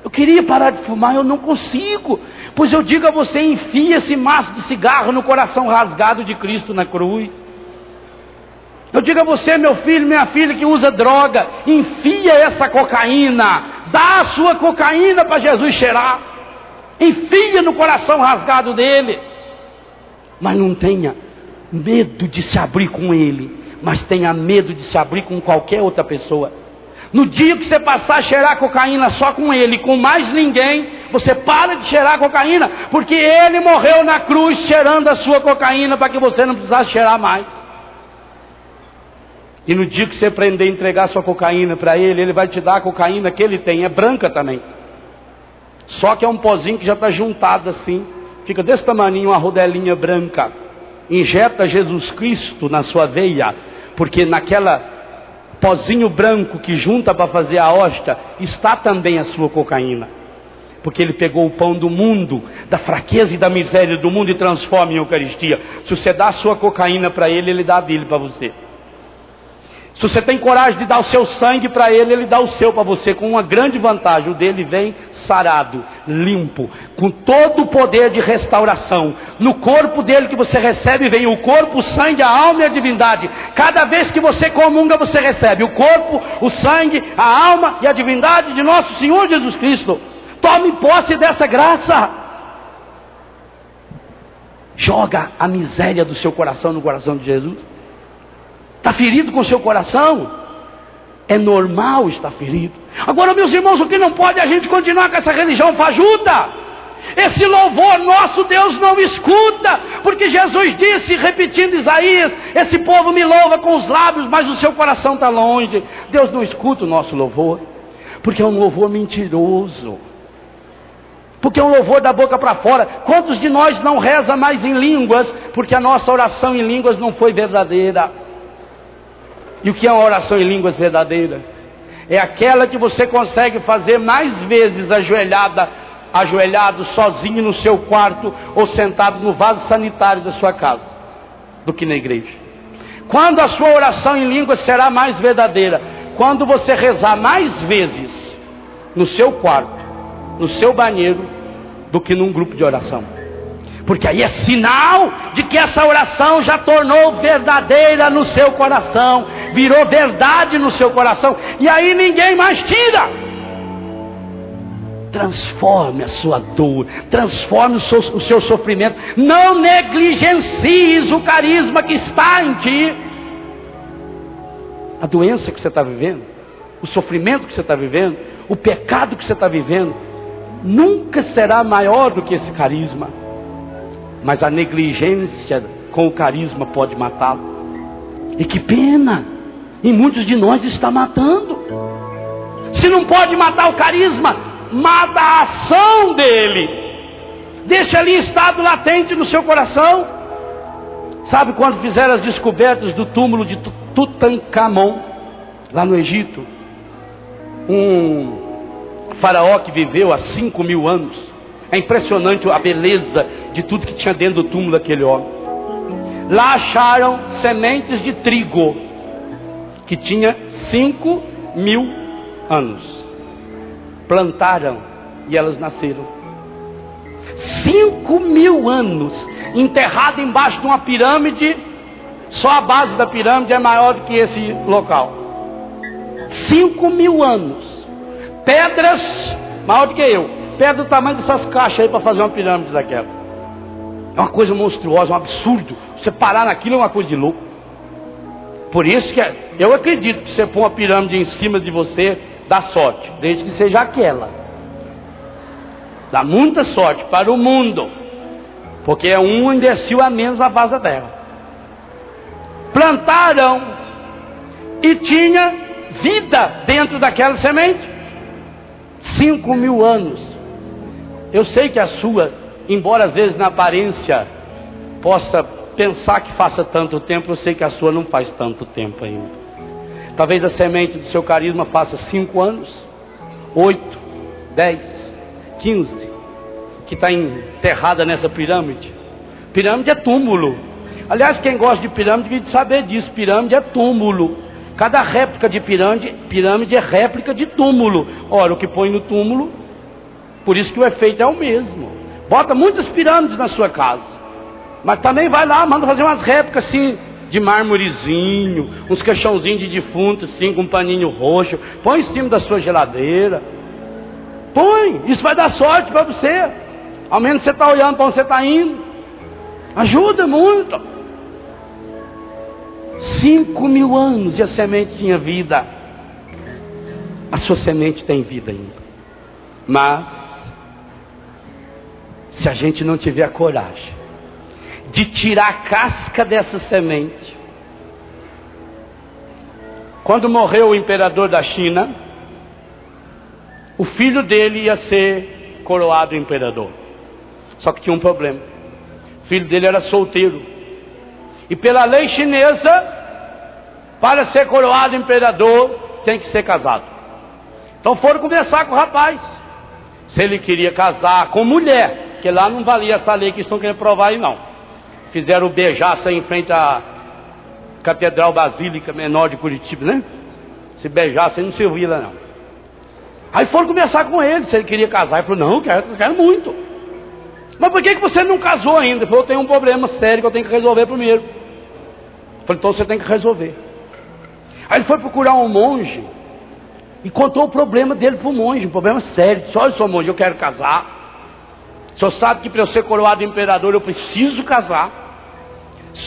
eu queria parar de fumar, eu não consigo. Pois eu digo a você: enfia esse maço de cigarro no coração rasgado de Cristo na cruz. Eu digo a você, meu filho, minha filha que usa droga, enfia essa cocaína, dá a sua cocaína para Jesus cheirar, enfia no coração rasgado dele. Mas não tenha medo de se abrir com ele, mas tenha medo de se abrir com qualquer outra pessoa. No dia que você passar a cheirar cocaína só com ele, com mais ninguém, você para de cheirar cocaína, porque ele morreu na cruz cheirando a sua cocaína para que você não precisasse cheirar mais. E no dia que você aprender a entregar sua cocaína para ele, ele vai te dar a cocaína que ele tem, é branca também. Só que é um pozinho que já está juntado assim, fica desse tamaninho, uma rodelinha branca. Injeta Jesus Cristo na sua veia, porque naquela pozinho branco que junta para fazer a hóstia, está também a sua cocaína. Porque ele pegou o pão do mundo, da fraqueza e da miséria do mundo e transforma em Eucaristia. Se você dá a sua cocaína para ele, ele dá a dele para você. Se você tem coragem de dar o seu sangue para ele, ele dá o seu para você, com uma grande vantagem: o dele vem sarado, limpo, com todo o poder de restauração. No corpo dele que você recebe vem o corpo, o sangue, a alma e a divindade. Cada vez que você comunga, você recebe o corpo, o sangue, a alma e a divindade de nosso Senhor Jesus Cristo. Tome posse dessa graça. Joga a miséria do seu coração no coração de Jesus. Está ferido com o seu coração? É normal estar ferido. Agora, meus irmãos, o que não pode é a gente continuar com essa religião fajuta. Esse louvor nosso Deus não escuta, porque Jesus disse, repetindo Isaías: esse povo me louva com os lábios, mas o seu coração está longe. Deus não escuta o nosso louvor, porque é um louvor mentiroso, porque é um louvor da boca para fora. Quantos de nós não reza mais em línguas, porque a nossa oração em línguas não foi verdadeira? E o que é uma oração em línguas verdadeira? É aquela que você consegue fazer mais vezes ajoelhado sozinho no seu quarto, ou sentado no vaso sanitário da sua casa, do que na igreja. Quando a sua oração em línguas será mais verdadeira? Quando você rezar mais vezes no seu quarto, no seu banheiro, do que num grupo de oração. Porque aí é sinal de que essa oração já tornou verdadeira no seu coração, virou verdade no seu coração, e aí ninguém mais tira. Transforme a sua dor, transforme o seu sofrimento. Não negligencies o carisma que está em ti. A doença que você está vivendo, o sofrimento que você está vivendo, o pecado que você está vivendo, nunca será maior do que esse carisma. Mas a negligência com o carisma pode matá-lo. E que pena! E muitos de nós está matando. Se não pode matar o carisma, mata a ação dele. Deixa ali estado latente no seu coração. Sabe quando fizeram as descobertas do túmulo de Tutankhamon, lá no Egito? Um faraó que viveu há 5.000 anos. É impressionante a beleza de tudo que tinha dentro do túmulo daquele homem. Lá acharam sementes de trigo, que tinha 5.000 anos. Plantaram e elas nasceram. 5.000 anos enterrado embaixo de uma pirâmide. Só a base da pirâmide é maior do que esse local. 5.000 anos. Pedras maior do que eu. Pedra do tamanho dessas caixas aí para fazer uma pirâmide daquela. É uma coisa monstruosa, um absurdo. Você parar naquilo é uma coisa de louco. Por isso que eu acredito que você pôr uma pirâmide em cima de você, dá sorte, desde que seja aquela. Dá muita sorte para o mundo, porque é um imbecil a menos na face da terra. Plantaram e tinha vida dentro daquela semente. 5.000 anos. Eu sei que a sua, embora às vezes na aparência possa pensar que faça tanto tempo, eu sei que a sua não faz tanto tempo ainda. Talvez a semente do seu carisma faça 5 anos, 8, 10, 15, que está enterrada nessa pirâmide. Pirâmide é túmulo. Aliás, quem gosta de pirâmide tem que saber disso. Pirâmide é túmulo. Cada réplica de pirâmide é réplica de túmulo. Ora, o que põe no túmulo, por isso que o efeito é o mesmo. Bota muitas pirâmides na sua casa, mas também vai lá, manda fazer umas réplicas assim, de mármorezinho, uns caixãozinhos de defunto assim, com um paninho roxo. Põe em cima da sua geladeira. Põe, isso vai dar sorte para você. Ao menos você está olhando para onde você está indo. Ajuda muito. 5.000 anos e a semente tinha vida. A sua semente tem vida ainda. Mas se a gente não tiver a coragem de tirar a casca dessa semente. Quando morreu o imperador da China, o filho dele ia ser coroado imperador. Só que tinha um problema. O filho dele era solteiro. E pela lei chinesa, para ser coroado imperador, tem que ser casado. Então foram conversar com o rapaz, se ele queria casar com mulher, porque lá não valia essa lei que estão querendo provar aí não. Fizeram o beijaço aí em frente à Catedral Basílica Menor de Curitiba, né? Se beijaço aí não servia lá não. Aí foram conversar com ele, se ele queria casar. Ele falou, não, eu quero muito. Mas por que você não casou ainda? Ele falou, eu tenho um problema sério que eu tenho que resolver primeiro. Eu falei, então você tem que resolver. Aí ele foi procurar um monge e contou o problema dele para o monge, um problema sério. Disse, olha, seu monge, eu quero casar. O senhor sabe que para eu ser coroado imperador eu preciso casar.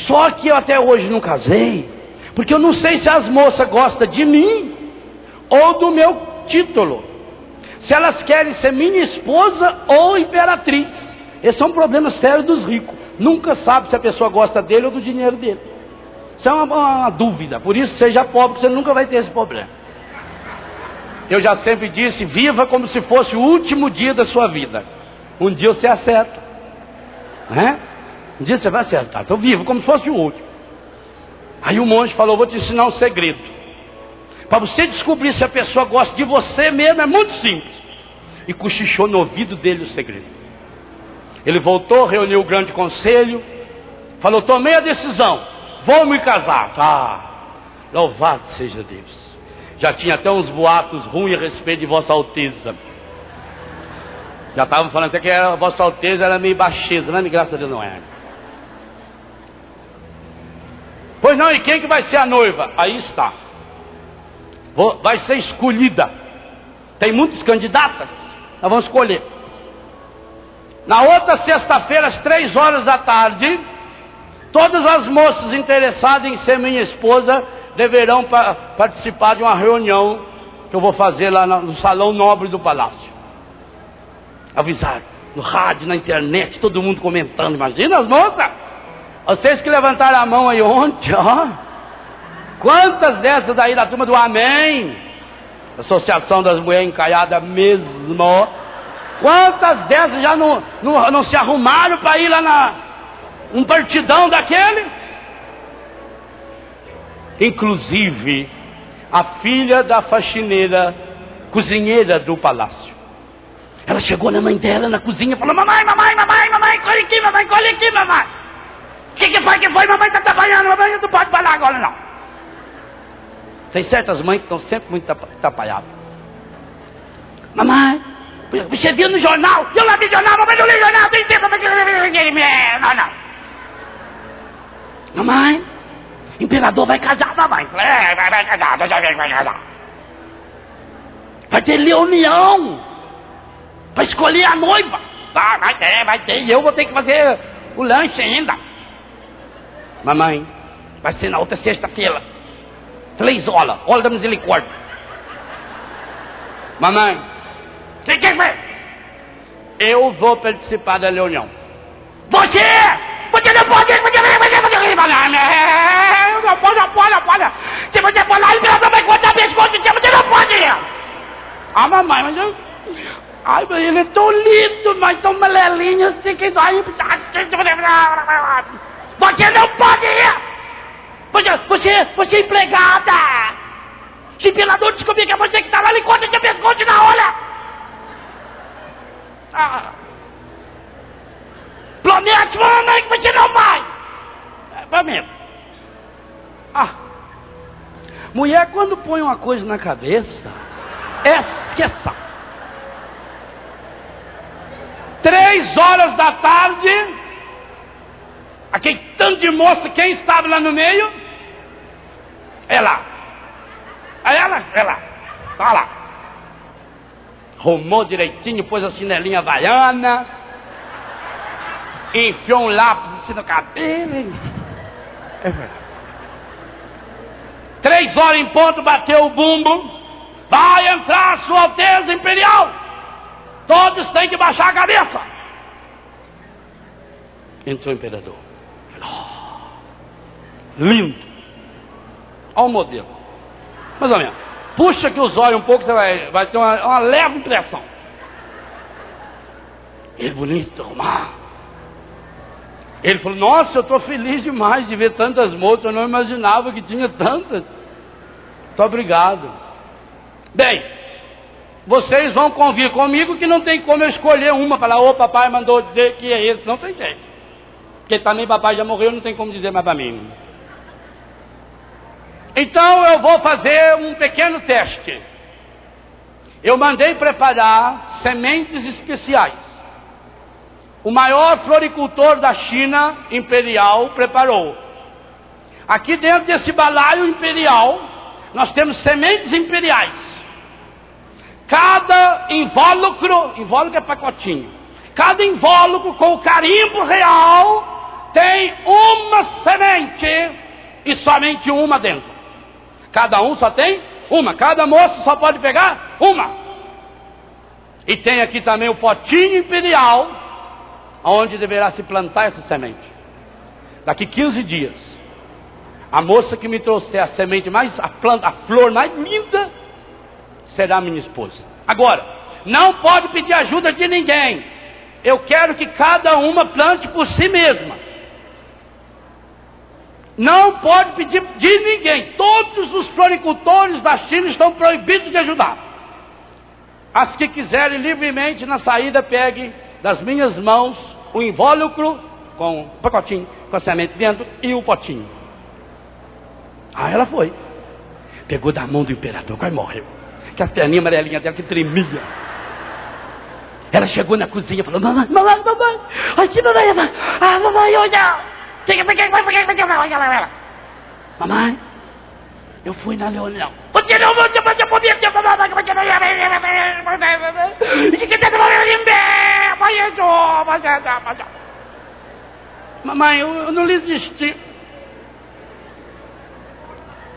Só que eu até hoje não casei, porque eu não sei se as moças gostam de mim ou do meu título. Se elas querem ser minha esposa ou imperatriz. Esse é um problema sério dos ricos. Nunca sabe se a pessoa gosta dele ou do dinheiro dele. Isso é uma dúvida. Por isso, seja pobre, você nunca vai ter esse problema. Eu já sempre disse, viva como se fosse o último dia da sua vida. Um dia você acerta, né? Um dia você vai acertar. Então viva como se fosse o último. Aí o monge falou, vou te ensinar um segredo. Para você descobrir se a pessoa gosta de você mesmo, é muito simples. E cochichou no ouvido dele o segredo. Ele voltou, reuniu o grande conselho, falou, tomei a decisão, vou me casar. Ah, louvado seja Deus. Já tinha até uns boatos ruins a respeito de Vossa Alteza. Já estavam falando até que a Vossa Alteza era meio baixeza, né? Graças a Deus não é. Pois não, e quem que vai ser a noiva? Aí está. Vai ser escolhida. Tem muitas candidatas. Nós vamos escolher. Na outra sexta-feira, às 3 horas da tarde, todas as moças interessadas em ser minha esposa deverão participar de uma reunião que eu vou fazer lá no Salão Nobre do Palácio. Avisaram, no rádio, na internet, todo mundo comentando. Imagina as moças! Vocês que levantaram a mão aí ontem, ó. Quantas dessas aí da turma do Amém? Associação das Mulheres Encaiadas mesmo, ó. Quantas dessas já não se arrumaram para ir lá um partidão daquele? Inclusive, a filha da faxineira, cozinheira do palácio. Ela chegou na mãe dela na cozinha e falou: mamãe, colhe aqui, mamãe. O que foi? Mamãe está trabalhando, mamãe não pode falar agora não. Tem certas mães que estão sempre muito atrapalhadas. Mamãe, você viu no jornal? Eu não vi jornal, mamãe não li jornal, tem tempo. Não. Mamãe, imperador vai casar, mamãe. Vai casar. Vai ter reunião para escolher a noiva. Vai ter. E eu vou ter que fazer o lanche ainda. Mamãe, vai ser na outra sexta-feira, 3 horas, hora da misericórdia. Mamãe, você quer ver? Eu vou participar da reunião. Você não pode! Não pode! Se você for lá, ele vai contar pescoço, você não pode ir! Ah, mamãe, mas eu... Ai, mas ele é tão lindo, mas tão melelinho assim que vai... Você não pode ir! Você é empregada! Se o imperador descobrir que é você que está lá, ele corta seu pescoço na hora! Promete, mamãe, que você não vai! Prometo. Mulher, quando põe uma coisa na cabeça, esqueça. 3 horas da tarde, aquele tanto de moça, quem estava lá no meio? Ela. Tá lá. Arrumou direitinho, pôs a chinelinha havaiana, enfiou um lápis assim no cabelo. 3 horas em ponto, bateu o bumbo. Vai entrar Sua Alteza Imperial. Todos têm que baixar a cabeça. Entrou o imperador. Lindo. Olha o modelo. Mais ou menos. Puxa aqui os olhos um pouco, você vai ter uma leve impressão. Ele bonito, arrumado. Ele falou: nossa, eu estou feliz demais de ver tantas moças. Eu não imaginava que tinha tantas. Muito obrigado. Bem, vocês vão convir comigo que não tem como eu escolher uma. Falar: ô, papai mandou dizer que é esse. Não tem jeito. Porque também papai já morreu, não tem como dizer mais para mim. Então eu vou fazer um pequeno teste. Eu mandei preparar sementes especiais. O maior floricultor da China imperial preparou. Aqui dentro desse balaio imperial, nós temos sementes imperiais. Cada invólucro é pacotinho. Cada invólucro com o carimbo real tem uma semente e somente uma dentro. Cada um só tem uma. Cada moço só pode pegar uma. E tem aqui também o potinho imperial, onde deverá se plantar essa semente. Daqui 15 dias, a moça que me trouxer a semente a flor mais linda, será minha esposa. Agora, não pode pedir ajuda de ninguém. Eu quero que cada uma plante por si mesma. Não pode pedir de ninguém. Todos os floricultores da China estão proibidos de ajudar. As que quiserem livremente na saída, pegue das minhas mãos o invólucro com o pacotinho, com a semente dentro e o potinho. Ela foi. Pegou da mão do imperador, quase morreu. Que as perninhas amarelinhas dela que tremia. Ela chegou na cozinha e falou: mamãe, aqui mamãe, olha. Mamãe, Eu fui na reunião. Mamãe, eu não lhe desisti.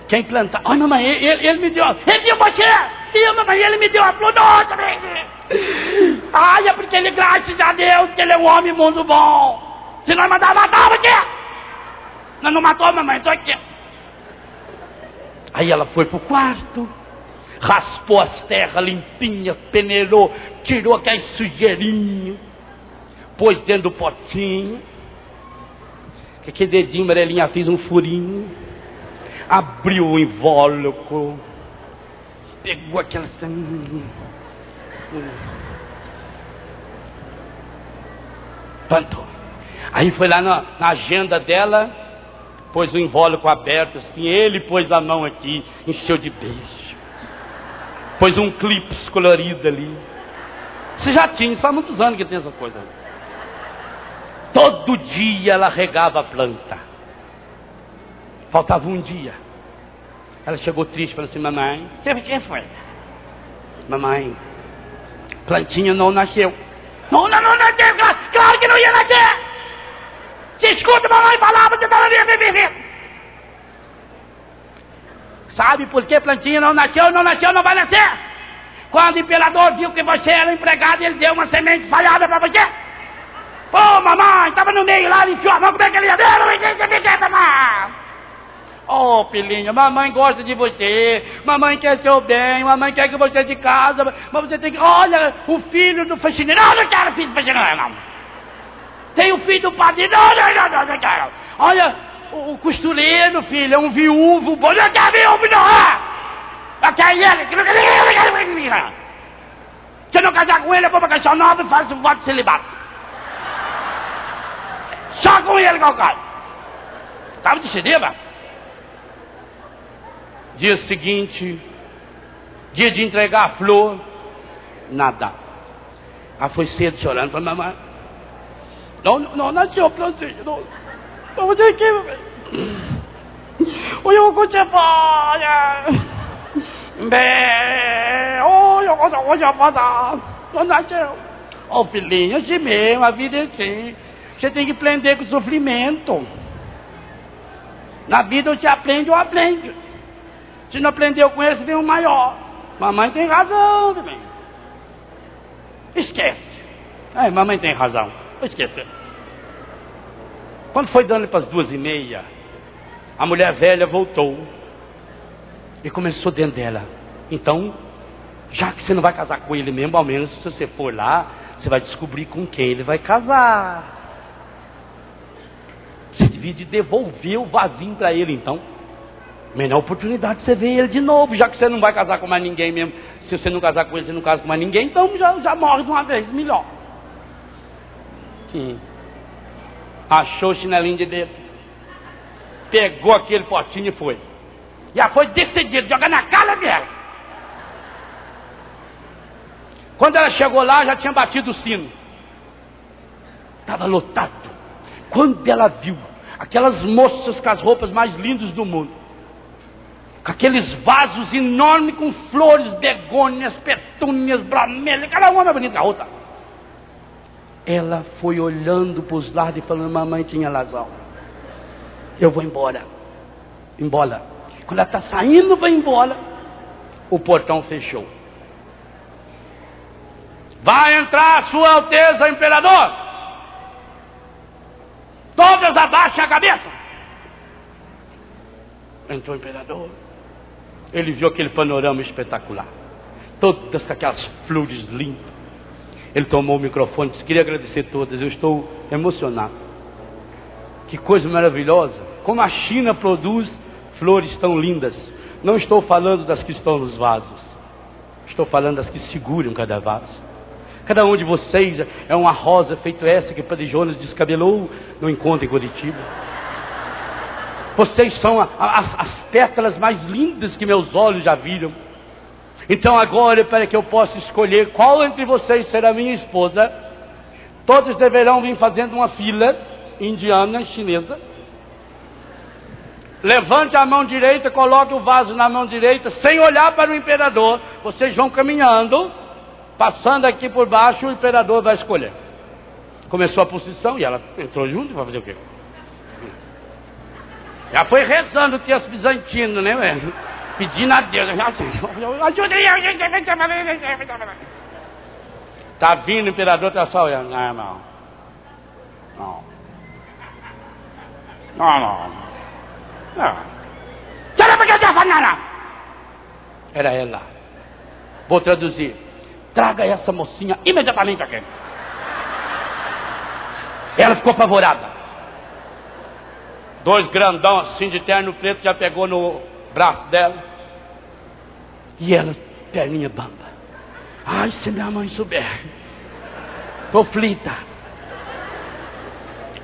Quem plantar? Ai, mamãe, ele me deu. Ele deu você! Sim, mamãe, ele me deu a flor. Ai, é porque ele, graças a Deus, que ele é um homem muito bom. Se nós mandar matar você! Nós não matou, mamãe, estou aqui. Aí ela foi pro quarto, raspou as terras limpinhas, peneirou, tirou aquele sujeirinho, pôs dentro do potinho, que aquele dedinho amarelinho fez um furinho, abriu o invólucro, pegou aquela sangue, plantou. Aí foi lá na agenda dela, pôs o invólucro aberto assim, ele pôs a mão aqui, encheu de beijo, pôs um clipe colorido ali. Você já tinha, faz muitos anos que tem essa coisa. Todo dia ela regava a planta. Faltava um dia. Ela chegou triste, falou assim: mamãe, quem foi? Mamãe, plantinha não nasceu. Não nasceu, claro que não ia nascer. Você escuta a mamãe falar, você está ali. Sabe por que plantinha não nasceu, não vai nascer? Quando o imperador viu que você era empregado, ele deu uma semente falhada para você. Pô, mamãe, estava no meio lá, ele enfiou a mão, como é que ele ia ver? Oh, filhinha, mamãe gosta de você, mamãe quer seu bem, mamãe quer que você de casa, mas você tem que... Olha, o filho do faxineiro, não quero filho do faxineiro, não. Tem o filho do padre, não quero. Olha, o costureiro, filho, é um viúvo, bom, não quer viúvo, não. Eu quero ele, que não quer ele. Se eu não casar com ele, eu vou pra Caixa Nova e faço um voto de celibato. Só com ele que eu caso. Estava de cinema. Dia seguinte, dia de entregar a flor, nada. Ela foi cedo chorando para mamãe. Não nasceu plantinha, não. Vamos ter que... Oi, eu vou te falar. Oi, eu vou te falar. Não nasceu. Ô, filhinho, assim mesmo, a vida é assim. Você tem que aprender com o sofrimento. Na vida você aprende ou aprende. Se não aprendeu com ele, você tem um maior. Mamãe tem razão também. Esquece. Mamãe tem razão. Vou esquecer. Quando foi dando para as 2:30, a mulher velha voltou e começou dentro dela. Então, já que você não vai casar com ele mesmo, ao menos se você for lá, você vai descobrir com quem ele vai casar. Você devia de devolver o vasinho para ele, então. Melhor oportunidade de você ver ele de novo, já que você não vai casar com mais ninguém mesmo. Se você não casar com ele, você não casa com mais ninguém, então já morre de uma vez, melhor. Achou o chinelinho de dedo, pegou aquele potinho e foi. Já foi decidido, jogar na cara dela. Quando ela chegou lá, já tinha batido o sino. Estava lotado. Quando ela viu aquelas moças com as roupas mais lindas do mundo, com aqueles vasos enormes com flores, begônias, petúnias, bromélias, cada uma mais bonita que a outra, ela foi olhando para os lados e falando: mamãe tinha razão, eu vou embora. Quando ela está saindo para ir embora, o portão fechou. Vai entrar Sua Alteza Imperador. Todas abaixem a cabeça. Entrou o imperador. Ele viu aquele panorama espetacular, todas aquelas flores lindas. Ele tomou o microfone e disse: queria agradecer todas, eu estou emocionado. Que coisa maravilhosa, como a China produz flores tão lindas. Não estou falando das que estão nos vasos, estou falando das que seguram cada vaso. Cada um de vocês é uma rosa feito essa que o Padre Jonas descabelou no encontro em Curitiba. Vocês são as pétalas mais lindas que meus olhos já viram. Então agora, para que eu possa escolher qual entre vocês será minha esposa, todos deverão vir fazendo uma fila indiana, chinesa. levante a mão direita, coloque o vaso na mão direita, sem olhar para o imperador. Vocês vão caminhando, passando aqui por baixo, o imperador vai escolher. Começou a procissão e ela entrou junto para fazer o quê? Já foi rezando que os bizantinos, né, velho? Pedindo a Deus. Ajuda aí. Tá vindo o imperador, tá só olhando. Não, irmão. Não. Era ela. Vou traduzir. Traga essa mocinha imediatamente aqui. Ela ficou apavorada. 2 grandão assim de terno preto já pegou no braço dela. E ela, perninha bamba. Ai, se minha mãe souber. Tô flita.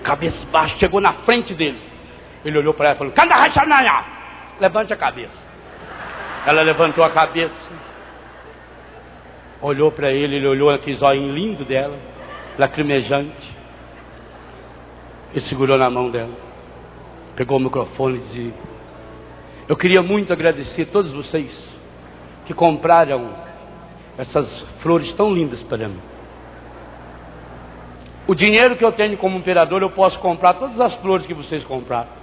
Cabeça baixa, chegou na frente dele. Ele olhou para ela e falou: Canta rachanaya! Levante a cabeça. Ela levantou a cabeça. Olhou para ele, ele olhou aquele zóio lindo dela, lacrimejante. Ele segurou na mão dela. Pegou o microfone e disse: eu queria muito agradecer a todos vocês que compraram essas flores tão lindas para mim. O dinheiro que eu tenho como imperador, eu posso comprar todas as flores que vocês compraram.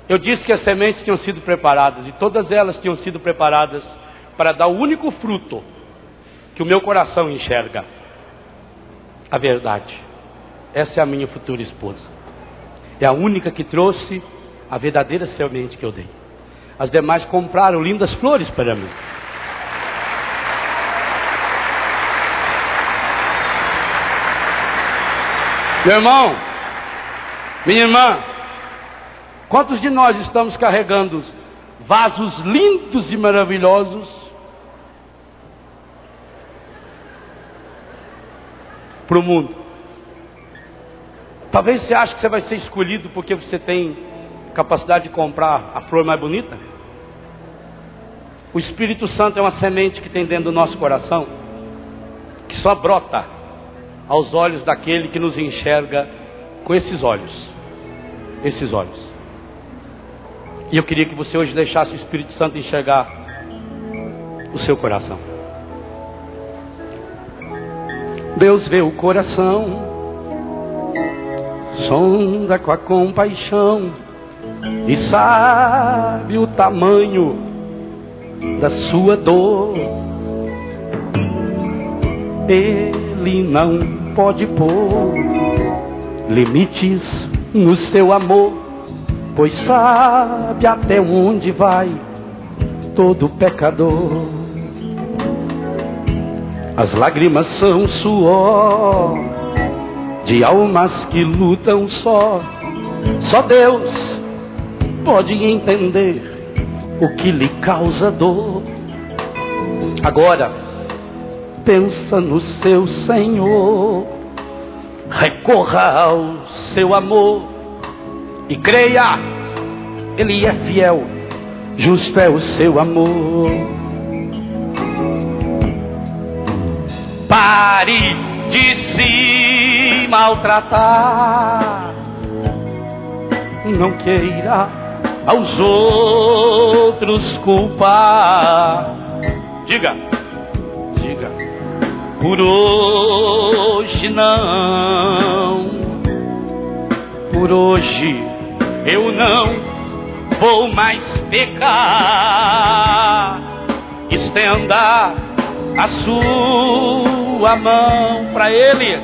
Eu disse que as sementes tinham sido preparadas, e todas elas tinham sido preparadas para dar o único fruto que o meu coração enxerga: a verdade. Essa é a minha futura esposa. É a única que trouxe a verdadeira semente que eu dei. As demais compraram lindas flores para mim. Meu irmão, minha irmã, quantos de nós estamos carregando vasos lindos e maravilhosos para o mundo? Talvez você ache que você vai ser escolhido porque você tem capacidade de comprar a flor mais bonita. O Espírito Santo é uma semente que tem dentro do nosso coração, que só brota aos olhos daquele que nos enxerga com esses olhos. Esses olhos. E eu queria que você hoje deixasse o Espírito Santo enxergar o seu coração. Deus vê o coração, sonda com a compaixão e sabe o tamanho da sua dor. Ele não pode pôr limites no seu amor, pois sabe até onde vai todo pecador. As lágrimas são suor de almas que lutam só. Só Deus pode entender o que lhe causa dor. Agora, pensa no seu Senhor, recorra ao seu amor e creia, Ele é fiel, justo é o seu amor. Pare de se maltratar, não queira aos outros culpar. Diga, por hoje não, por hoje eu não vou mais pecar. Estenda a sua mão para Ele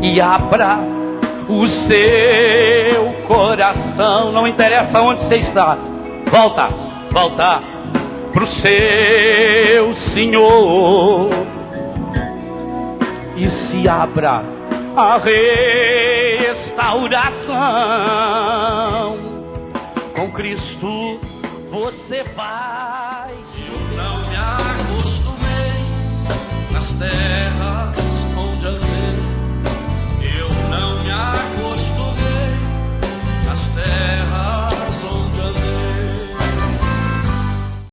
e abra o seu coração. Não interessa onde você está, volta pro seu Senhor e se abra a restauração. Com Cristo você vai. Eu não me acostumei nas terras